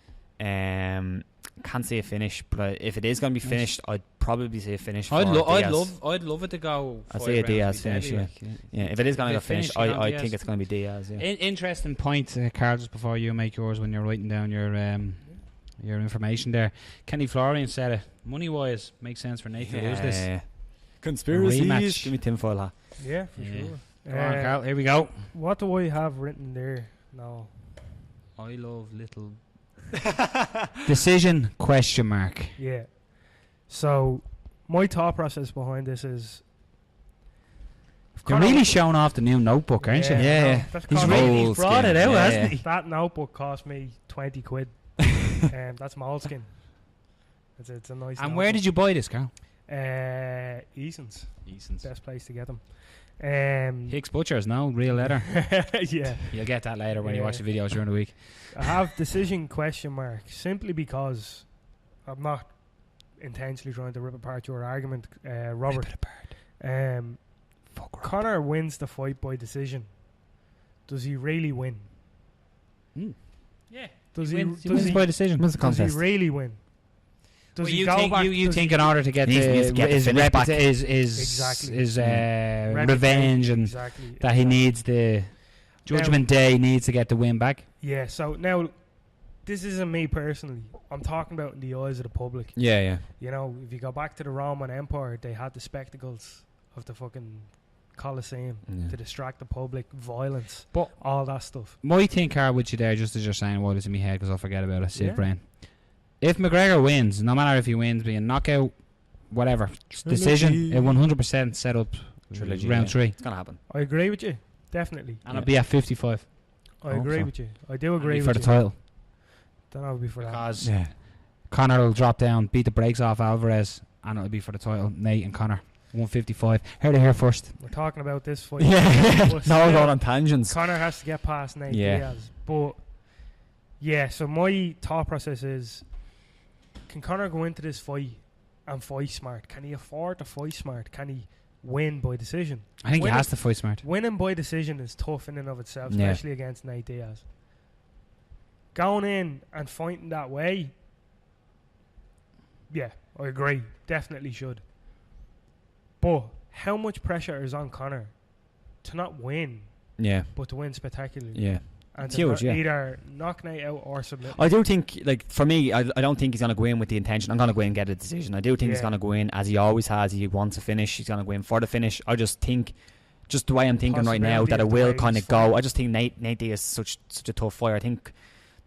Can't see a finish, but if it is going to be finished, I'd probably say a finish. I'd love it to go. I'd say a Diaz finish. Yeah. If it is going to go finish, I think it's going to be Diaz. Yeah. Interesting point, Carl. Just before you make yours, when you're writing down your information there, Kenny Florian said it. Money wise, makes sense for Nate to lose this. Conspiracies. Rematch. Give me tinfoil hat. Yeah, for sure. Come on, Carl. Here we go. What do I have written there? No. I love little decision ? Yeah. So my thought process behind this is, you're really showing off the new notebook, aren't you? Yeah. He's brought it out, hasn't he? That notebook cost me 20 quid. That's moleskin. It's a nice. And where did you buy this, Carl? Eason's. Eason's. Best place to get them. Hicks Butchers, no? Real leather. Yeah. You'll get that later when you watch the videos during the week. I have decision ? Simply because I'm not intentionally trying to rip apart your argument, Robert. Rip it apart. Conor wins the fight by decision. Does he really win? Yeah. Does he wins by decision? Wins the Does contest. he really win? Does he you go think back? You think in order to get Needs to get his the finish back. revenge, and that he needs the Judgment Day, needs to get the win back. Yeah. So now, this isn't me personally. I'm talking about in the eyes of the public. Yeah. You know, if you go back to the Roman Empire, they had the spectacles of the fucking Colosseum to distract the public, violence, but all that stuff. My thing, Carl, with you there, just as you're saying what is in my head, because I'll forget about it, Sieve brain. If McGregor wins, no matter if he wins, being knockout, whatever, decision, it 100% set up Trilogy, round 3. It's going to happen. I agree with you, definitely. And it'll be at 55. I agree with you. I do agree with for you. the title. Then I'll be for that. Because Conor will drop down, beat the brakes off Alvarez, and it'll be for the title. Nate and Conor, 155. Heard it here first. We're talking about this fight. No, going on tangents. Conor has to get past Nate Diaz. But, so my thought process is, can Conor go into this fight and fight smart? Can he afford to fight smart? Can he win by decision? I think he has to fight smart. Winning by decision is tough in and of itself, especially against Nate Diaz. Going in and fighting that way, I agree. Definitely should. But how much pressure is on Conor to not win, but to win spectacularly? Yeah. And it's to huge, either knock Nate out or submit. I do think, like, for me, I don't think he's going to go in with the intention, I'm going to go in and get a decision. I do think he's going to go in, as he always has, he wants a finish, he's going to go in for the finish. I just think, just the way I'm thinking right now, that it will kind of go. I just think Nate Diaz is such a tough fighter. I think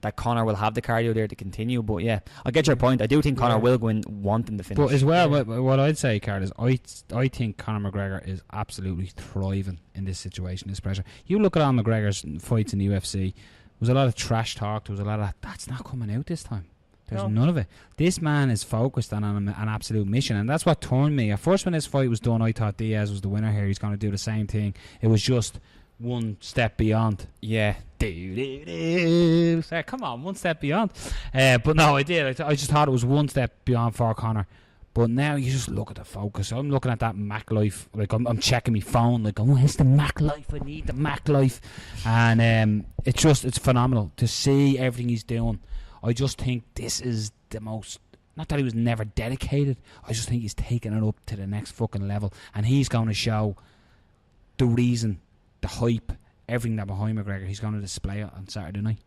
that Conor will have the cardio there to continue. But yeah, I get your point. I do think Conor will go in wanting the finish. But as well, what I'd say, Carl, is I think Conor McGregor is absolutely thriving in this situation, this pressure. You look at all McGregor's fights in the UFC, there was a lot of trash talk, there was a lot of that's not coming out this time. There's none of it. This man is focused on an absolute mission, and that's what turned me. At first, when this fight was done, I thought Diaz was the winner here. He's going to do the same thing. It was just one step beyond. Yeah. So, come on, one step beyond. But no, I did. I just thought it was one step beyond for Conor. But now you just look at the focus. I'm looking at that Mac Life. Like I'm checking my phone. Like, oh, where's the Mac Life? I need the Mac Life. And it's phenomenal to see everything he's doing. I just think this is the most. Not that he was never dedicated. I just think he's taking it up to the next fucking level, and he's going to show the reason, the hype, everything that behind McGregor. He's going to display it on Saturday night,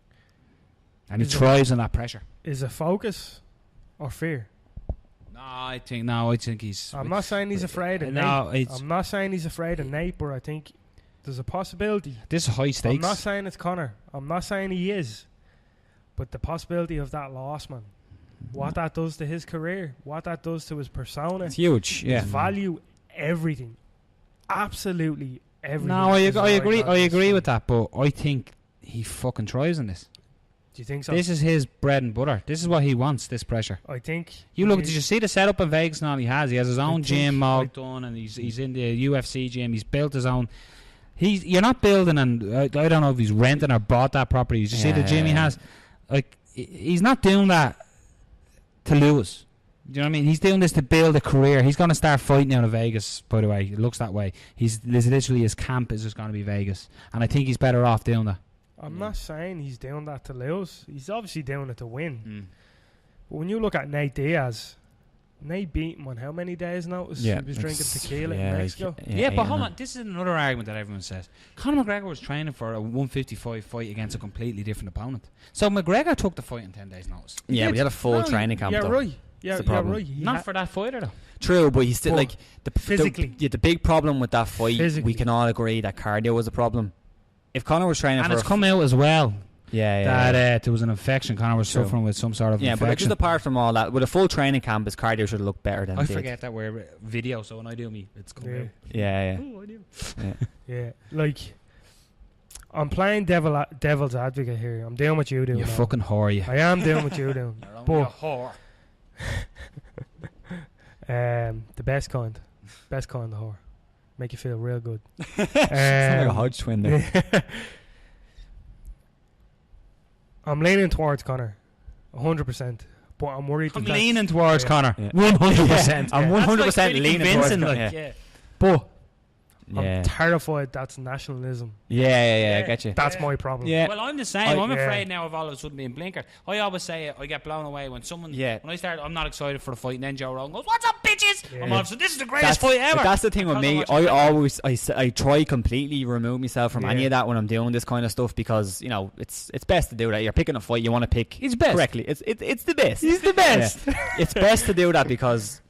and he thrives on that pressure. Is it focus or fear? I think he's. I'm not saying he's afraid of Nate. I'm not saying he's afraid of Nate, but I think there's a possibility. This is high stakes. I'm not saying it's Conor. I'm not saying he is. But the possibility of that loss, man, what that does to his career, what that does to his persona. It's huge, yeah. His value, everything. Absolutely everything. No, I agree with that, but I think he fucking thrives in this. Do you think so? This is his bread and butter. This is what he wants, this pressure. I think. Did you see the setup in Vegas and all he has? He has his own gym all done, and he's in the UFC gym. He's built his own. You're not building, and I don't know if he's renting or bought that property. Did you see the gym he has? Like, he's not doing that to lose. Do you know what I mean? He's doing this to build a career. He's going to start fighting out of Vegas, by the way. It looks that way. There's literally his camp is just going to be Vegas. And I think he's better off doing that. I'm not saying he's doing that to lose. He's obviously doing it to win. But when you look at Nate Diaz, Nate beat him on how many days' notice? Yeah, he was drinking tequila in Mexico. But hold on. This is another argument that everyone says. Conor McGregor was training for a 155 fight against a completely different opponent. So McGregor took the fight in 10 days' notice. Yeah, we had a full training camp. Yeah, though. right. Yeah, right. Not for that fighter, though. True, but he's still like physically. The big problem with that fight, we can all agree that cardio was a problem. If Conor was training, and it's come out as well. That there was an infection. Conor was suffering with some sort of infection. Yeah, but just apart from all that, with a full training camp, his cardio should have looked better than. I forget that we're video, so when I do it's coming out. Yeah. Ooh, I do. Yeah. Like, I'm playing devil's advocate here. I'm doing what you do. You fucking whore, you. I am doing what you're doing. But a whore. The best kind of whore. Make you feel real good. It's like a Hodge twin there. I'm leaning towards Conor, 100%. But I'm worried. I'm leaning towards Conor, 100%. I'm 100% leaning towards Conor. But I'm terrified that's nationalism. I get you. That's my problem. Yeah. Well, I'm the same. I'm afraid now of all of a sudden being blinkered. I always say I get blown away when someone. Yeah. When I start, I'm not excited for the fight, and then Joe Rogan goes, "What's up, bitches?" Yeah. I'm all, so this is the greatest fight ever. That's the thing with me. I try completely remove myself from any of that when I'm doing this kind of stuff because it's best to do that. You're picking a fight, you want to pick correctly. It's the best. He's the best. Yeah. It's best to do that because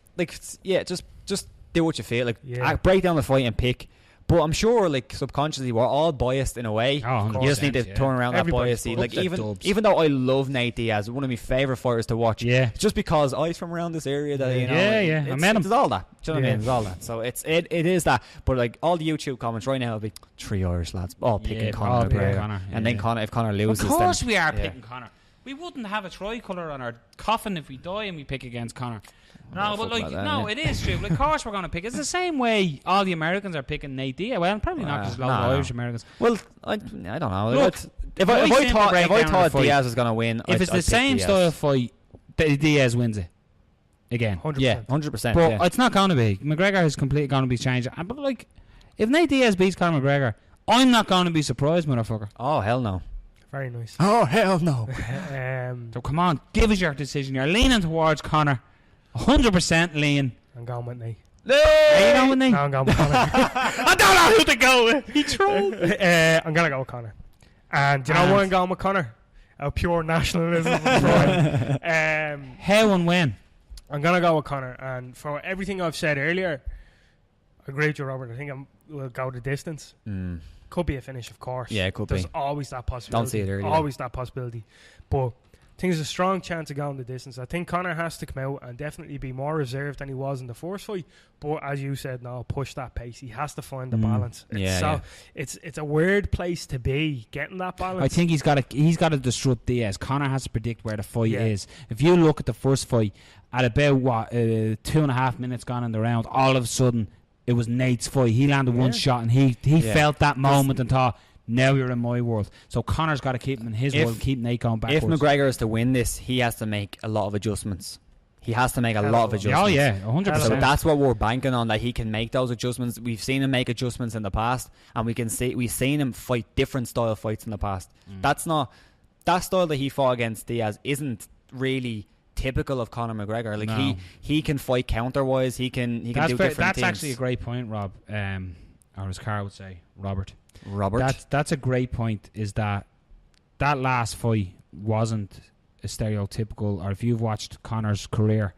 just do what you feel like. Break down the fight and pick. But I'm sure, subconsciously, we're all biased in a way. Oh, you just need to turn around Everybody's that bias. Even though I love Nate Diaz, one of my favourite fighters to watch. Yeah. It's just because he's from around this area that I met him. It's all that. Do you know what I mean? It's all that. So it is that. But all the YouTube comments right now will be 3 Irish lads all picking Conor McGregor. And then if Conor loses, of course we are picking Conor. We wouldn't have a tricolour on our coffin if we die and we pick against Conor. No, but it is true. Of course we're going to pick. It's the same way all the Americans are picking Nate Diaz. Well, probably not because a lot of Irish Americans. Well, I don't know. Look, if I thought Diaz was going to win, if it's the same style fight, Diaz wins it again. 100%. Yeah, 100%. But it's not going to be. McGregor is completely going to be changed. But if Nate Diaz beats Conor McGregor, I'm not going to be surprised, motherfucker. Oh hell no. Very nice. Oh hell no. So come on, give us your decision. You're leaning towards Conor. 100% lean. I'm going with Nate. Are you going with Nate? No, I'm going with Conor. I don't know who to go with. He trolled. I'm going to go with Conor. And do you know why I'm going with Conor? Out pure nationalism. How and when? I'm going to go with Conor. And for everything I've said earlier, I agree with you, Robert. I think we'll go the distance. Could be a finish, of course. Yeah, it could There's be. always that possibility. Don't see it earlier. Always that possibility. But I think there's a strong chance of going the distance. I think Conor has to come out and definitely be more reserved than he was in the first fight. But as you said, push that pace. He has to find the balance. It's a weird place to be, getting that balance. I think he's got to disrupt Diaz. Conor has to predict where the fight is. If you look at the first fight, at about 2.5 minutes gone in the round, all of a sudden it was Nate's fight. He landed one shot and he felt that moment and thought, now you're in my world. So Conor's got to keep him in his world, keep Nate going backwards. If McGregor is to win this, he has to make a lot of adjustmps. He has to make a lot of adjustments. Oh yeah, 100%. So that's what we're banking on, that he can make those adjustments. We've seen him make adjustments in the past, and we've seen him fight different style fights in the past. That's not that style that he fought against Diaz isn't really typical of Conor McGregor. He can fight counter wise. He can do different things. That's actually a great point, Rob. Or as Carl would say, Robert. That's a great point. Is that last fight wasn't a stereotypical, or if you've watched Conor's career,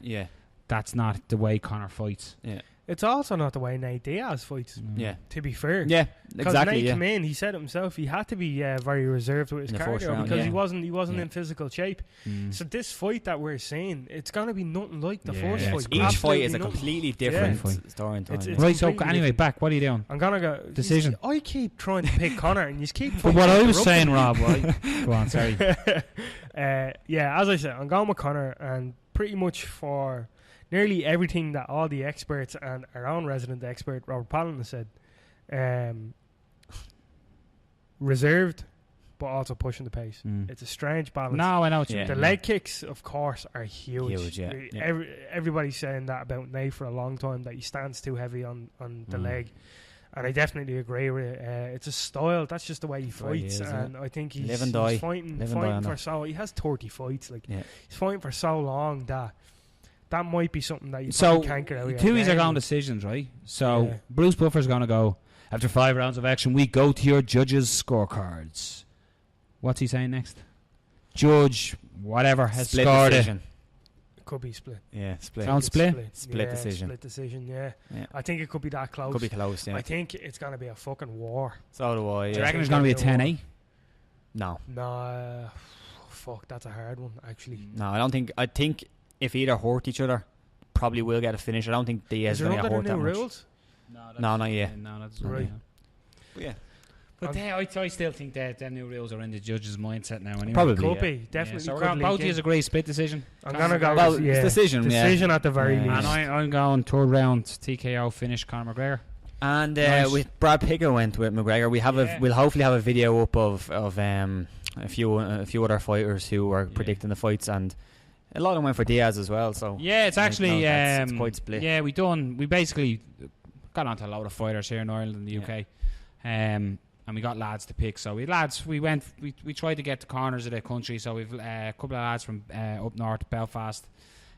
that's not the way Conor fights. Yeah. It's also not the way Nate Diaz fights. Yeah. To be fair. Yeah, Because exactly. Nate Yeah. came in, he said it himself, he had to be very reserved with his In the first cardio round, because yeah. he wasn't Yeah. in physical shape. Mm. So this fight that we're seeing, it's gonna be nothing like the Yeah, first it's fight. great. Each fight is a Absolutely nothing. completely different Yeah. story and time. It's Right, so completely anyway, different. back. What are you doing? I'm gonna go Decision. I keep trying to pick Conor, and you keep. But what I was interrupting saying, me. Rob, right? Go on, sorry. Yeah, as I said, I'm going with Conor, and pretty much for nearly everything that all the experts and our own resident expert Robert Palin has said, reserved, but also pushing the pace. Mm. It's a strange balance. No, I know what you Yeah. mean. The leg kicks, of course, are huge. Huge, yeah. Everybody's saying that about Nate for a long time, that he stands too heavy on the Mm. leg. And I definitely agree with it. It's a style. That's just the way he That's the way he fights. is, yeah. And I think he's, Live and die. he's fighting Live and die on for that. so... He has 30 fights. Like, Yeah. he's fighting for so long that might be something that you So, probably can't get out of your two are head. going decisions, right? So, Yeah. Bruce Buffer's going to go. After 5 rounds of action, we go to your judges' scorecards. What's he saying next? Judge, whatever, has Split scored it. decision. Could be split. Yeah, split. Sounds split? Split Yeah, decision. Split decision, yeah. Yeah. I think it could be that close. Could be close, yeah. I think it's going to be a fucking war. So do I, Do you yeah. reckon there's going to be a 10-8? No. No, fuck, that's a hard one, actually. No, I don't think... I think if either hurt each other, probably will get a finish. I don't think Diaz Is is there going to under get the hurt new that much. rules? No, not yet. No, that's Right. But yeah. But I still think that the new rules are in the judge's mindset now. Anyway. Probably. Could yeah. be, definitely. So could we're both link of you in. agree split decision. I'm going to go Well, with, it's decision, yeah. decision at the very Yeah. least. And I'm going third round TKO finish Conor McGregor. And Nice. with Brad Pickett went with McGregor. We have Yeah. we'll hopefully have a video up of a few other fighters who were predicting the fights, and a lot of them went for Diaz as well. So Yeah, it's actually it's quite split. Yeah, we basically got onto a load of fighters here in Ireland and the UK, and we got lads to pick. So we we tried to get the corners of the country. So we've a couple of lads from up north, Belfast.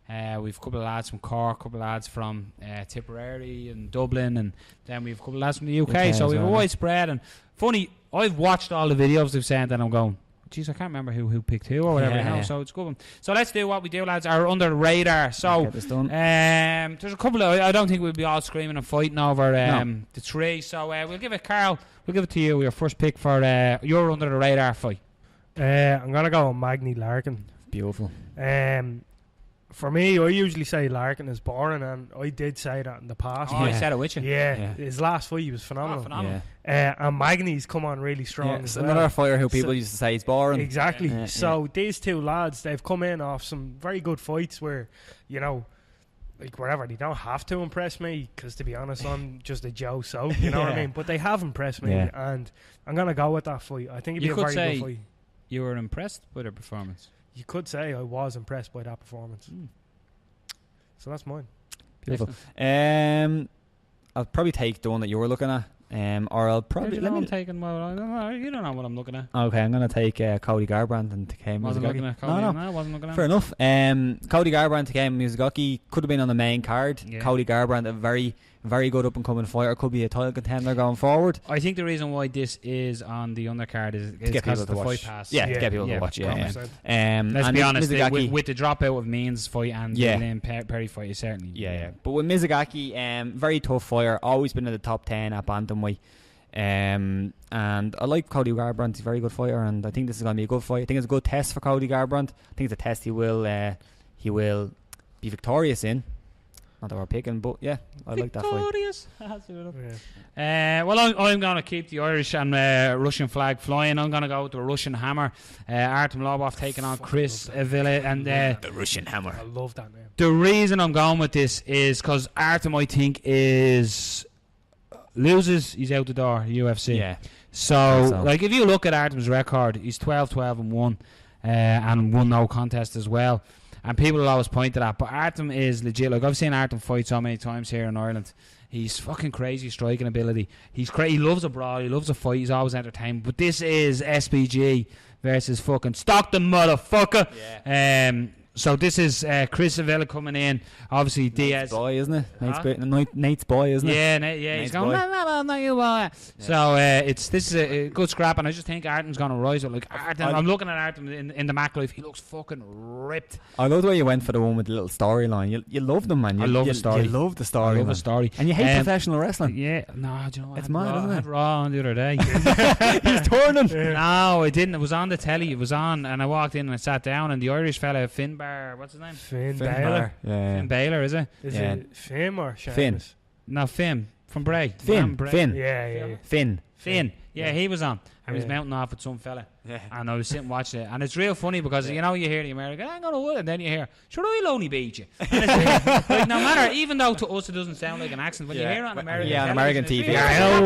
We've a couple of lads from Cork, a couple of lads from Tipperary and Dublin, and then we've a couple of lads from the UK. UK So as we've a well, wide spread. And funny, I've watched all the videos they've sent, and I'm going, geez, I can't remember who picked who or whatever. Yeah. So it's a good one. So let's do what we do, lads. Are under the radar. So Get this done. there's a couple of. I don't think we'll be all screaming and fighting over No. the three. So we'll give it, Carl. We'll give it to you. Your first pick for your under the radar fight. I'm going to go with Magny Larkin. Beautiful. For me, I usually say Larkin is boring, and I did say that in the past. Oh, I Yeah. said it with you. Yeah, Yeah. his last fight, he was phenomenal. phenomenal. Yeah. And Magny's come on really strong Yeah, as it's well. another fighter who people So- used to say is boring. Exactly. Yeah, So these two lads, they've come in off some very good fights where, you know, like whatever, they don't have to impress me because, to be honest, I'm just a Joe So, you know what I Yeah. mean? But they have impressed me, Yeah. and I'm going to go with that fight. I think it'd You be a could very say- good fight. You were impressed by their performance. You could say I was impressed by that performance. Mm. So that's mine. Beautiful. Excellent. I'll probably take the one that you were looking at. Or I'll probably Let me taking. Well, you don't know what I'm looking at. Okay, I'm gonna take Cody Garbrandt and Takei Wasn't looking at Cody. No, No, wasn't looking at. fair enough. Cody Garbrandt, Takei Mizugaki could have been on the main card. Yeah. Cody Garbrandt, a very, very good up and coming fighter, could be a title contender going forward. I think the reason why this is on the undercard is To get because people of the to watch. fight pass. Yeah, Yeah. to get people Yeah, to watch. Yeah, 100%. Let's and be honest, Mizugaki, with the dropout of Means fight and Yeah. the Lynn Perry fight, you certainly. yeah. But with Mizugaki, very tough fighter, always been in the top 10 at bantamweight. And I like Cody Garbrandt. He's a very good fighter, and I think this is going to be a good fight. I think it's a good test for Cody Garbrandt. I think it's a test he will be victorious in. Not that we're picking, but yeah, I like that fight. Victorious. Yeah. Well, I'm going to keep the Irish and Russian flag flying. I'm going to go with the Russian Hammer. Artem Lobov taking on Chris Avila. And The Russian Hammer. I love that name. the reason I'm going with this is because Artem, I think, loses, he's out the door, UFC. Yeah. So, like, if you look at Artem's record, he's 12-12-1 and won no contest as well. And people will always point to that. But Artem is legit. Like, I've seen Artem fight so many times here in Ireland. He's fucking crazy striking ability. He loves a brawl. He loves a fight. He's always entertained. But this is SPG versus fucking Stockton, motherfucker. Yeah. So this is Chris Avila coming in. Obviously, Diaz. Nate's boy, isn't it? Nate's boy, isn't it? Yeah, he's Nate's going, boy. no, not you, boy. Yeah. So this is a good scrap, and I just think Artem's going to rise up. Like Artem, I'm looking at Artem in the Mac Life. He looks fucking ripped. I love the way you went for the one with the little storyline. You love them, man. I love the story. You love the story. I love the story. And you hate professional wrestling. Yeah, no, do you know what? It's mad, isn't I it? had Raw on the other day. He's turning. No, I didn't. It was on the telly. It was on, and I walked in and I sat down, and the Irish fella, Finbar, what's his name? Finn Balor. Yeah. Finn Balor, is it? Is Yeah. it Finn or Seamus? Finn. No, Finn from Bray. Finn. Bray. Finn. Yeah. Finn. Yeah, he was on. And he was Yeah. mounting off with some fella. Yeah. And I was sitting watching it. And it's real funny because, you know, you hear the American, I'm going to win. And then you hear, sure, I'll only beat you. And it's like, no matter, even though to us it doesn't sound like an accent, when you hear it on American Yeah, on television, American it's TV.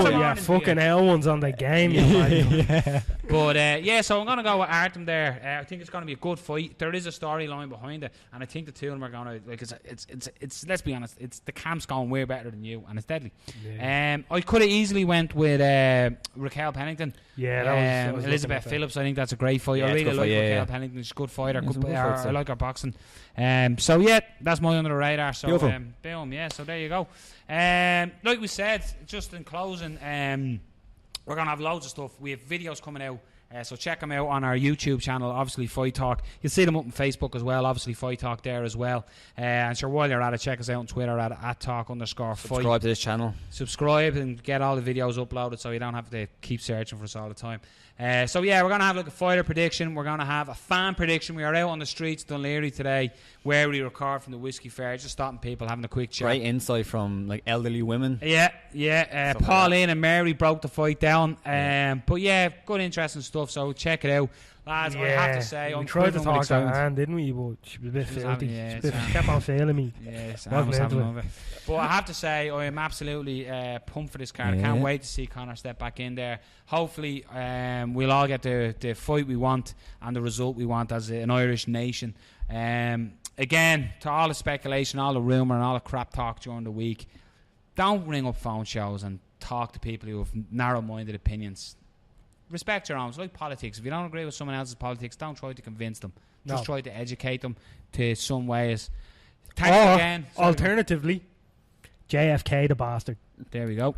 really- Yeah, fucking L1's on the game. Yeah. But so I'm going to go with Artem there. I think it's going to be a good fight. There is a storyline behind it, and I think the two of them are going to, like, it's let's be honest, it's the camp's going way better than you, and it's deadly. Yeah. I could have easily went with Raquel Pennington. Yeah, that was Elizabeth looking at Phillips. I think that's a great fight. Yeah, I it's really good like fight, Raquel yeah. Pennington. She's a good fighter. Yeah, some good fights, I like her boxing. So yeah, that's my under the radar. So Beautiful. boom, yeah. So there you go. Like we said, just in closing, we're gonna have loads of stuff. We have videos coming out. So check them out on our YouTube channel, obviously Fight Talk. You'll see them up on Facebook as well, obviously Fight Talk there as well. And sure, while you're at it, check us out on Twitter at @talk_fight. Subscribe to this channel. Subscribe and get all the videos uploaded so you don't have to keep searching for us all the time. So yeah, we're going to have like a fighter prediction. We're going to have a fan prediction. We are out on the streets of Dunleary today where we record from the Whiskey Fair, just stopping people, having a quick chat. Great insight from like elderly women. Yeah. Stuff like Pauline and Mary broke the fight down. But yeah, good interesting stuff, so check it out. Lads, I have to say, we I'm tried to quivering with talk to excitement. Anne, didn't we? But she was a bit She was filthy. having- yeah, She Sam. kept on failing me. Yes, I Wasn't was having into none of it. But I have to say, I am absolutely pumped for this card. I Yeah. can't wait to see Conor step back in there. Hopefully, we'll all get the fight we want and the result we want as an Irish nation. Again, to all the speculation, all the rumour and all the crap talk during the week, don't ring up phone shows and talk to people who have narrow-minded opinions. Respect your own. It's like politics. If you don't agree with someone else's politics, don't try to convince them. Just try to educate them to some ways. Thanks Or, again. alternatively, JFK the bastard. There we go.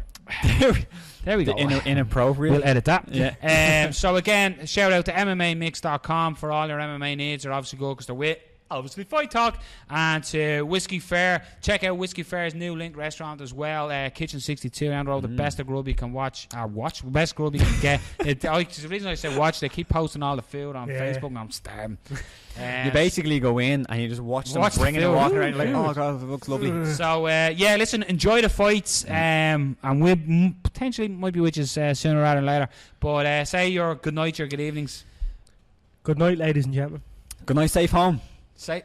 There we go. Inappropriate. We'll edit that. Yeah. So again, shout out to MMAmix.com for all your MMA needs. They're obviously good because they're with obviously Fight Talk, and to Whiskey Fair. Check out Whiskey Fair's new Link restaurant as well, Kitchen 62 down the road. The best of grub you can watch, best grub you can get. The reason I say watch, they keep posting all the food on Facebook and I'm starving. You basically go in and you just watch them Watch the bringing it, food. walking around like, oh god, it looks lovely. So yeah, listen, enjoy the fights, and we potentially might be with you sooner rather than later. But say your good night, your good evenings. Good night, ladies and gentlemen. Good night, safe home. Say,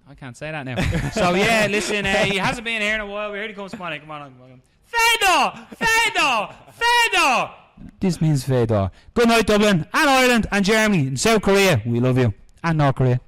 I can't say that now. So yeah, listen, he hasn't been here in a while. Here he comes, come on. Fedor. This means Fedor. Good night, Dublin and Ireland and Germany and South Korea. We love you, and North Korea.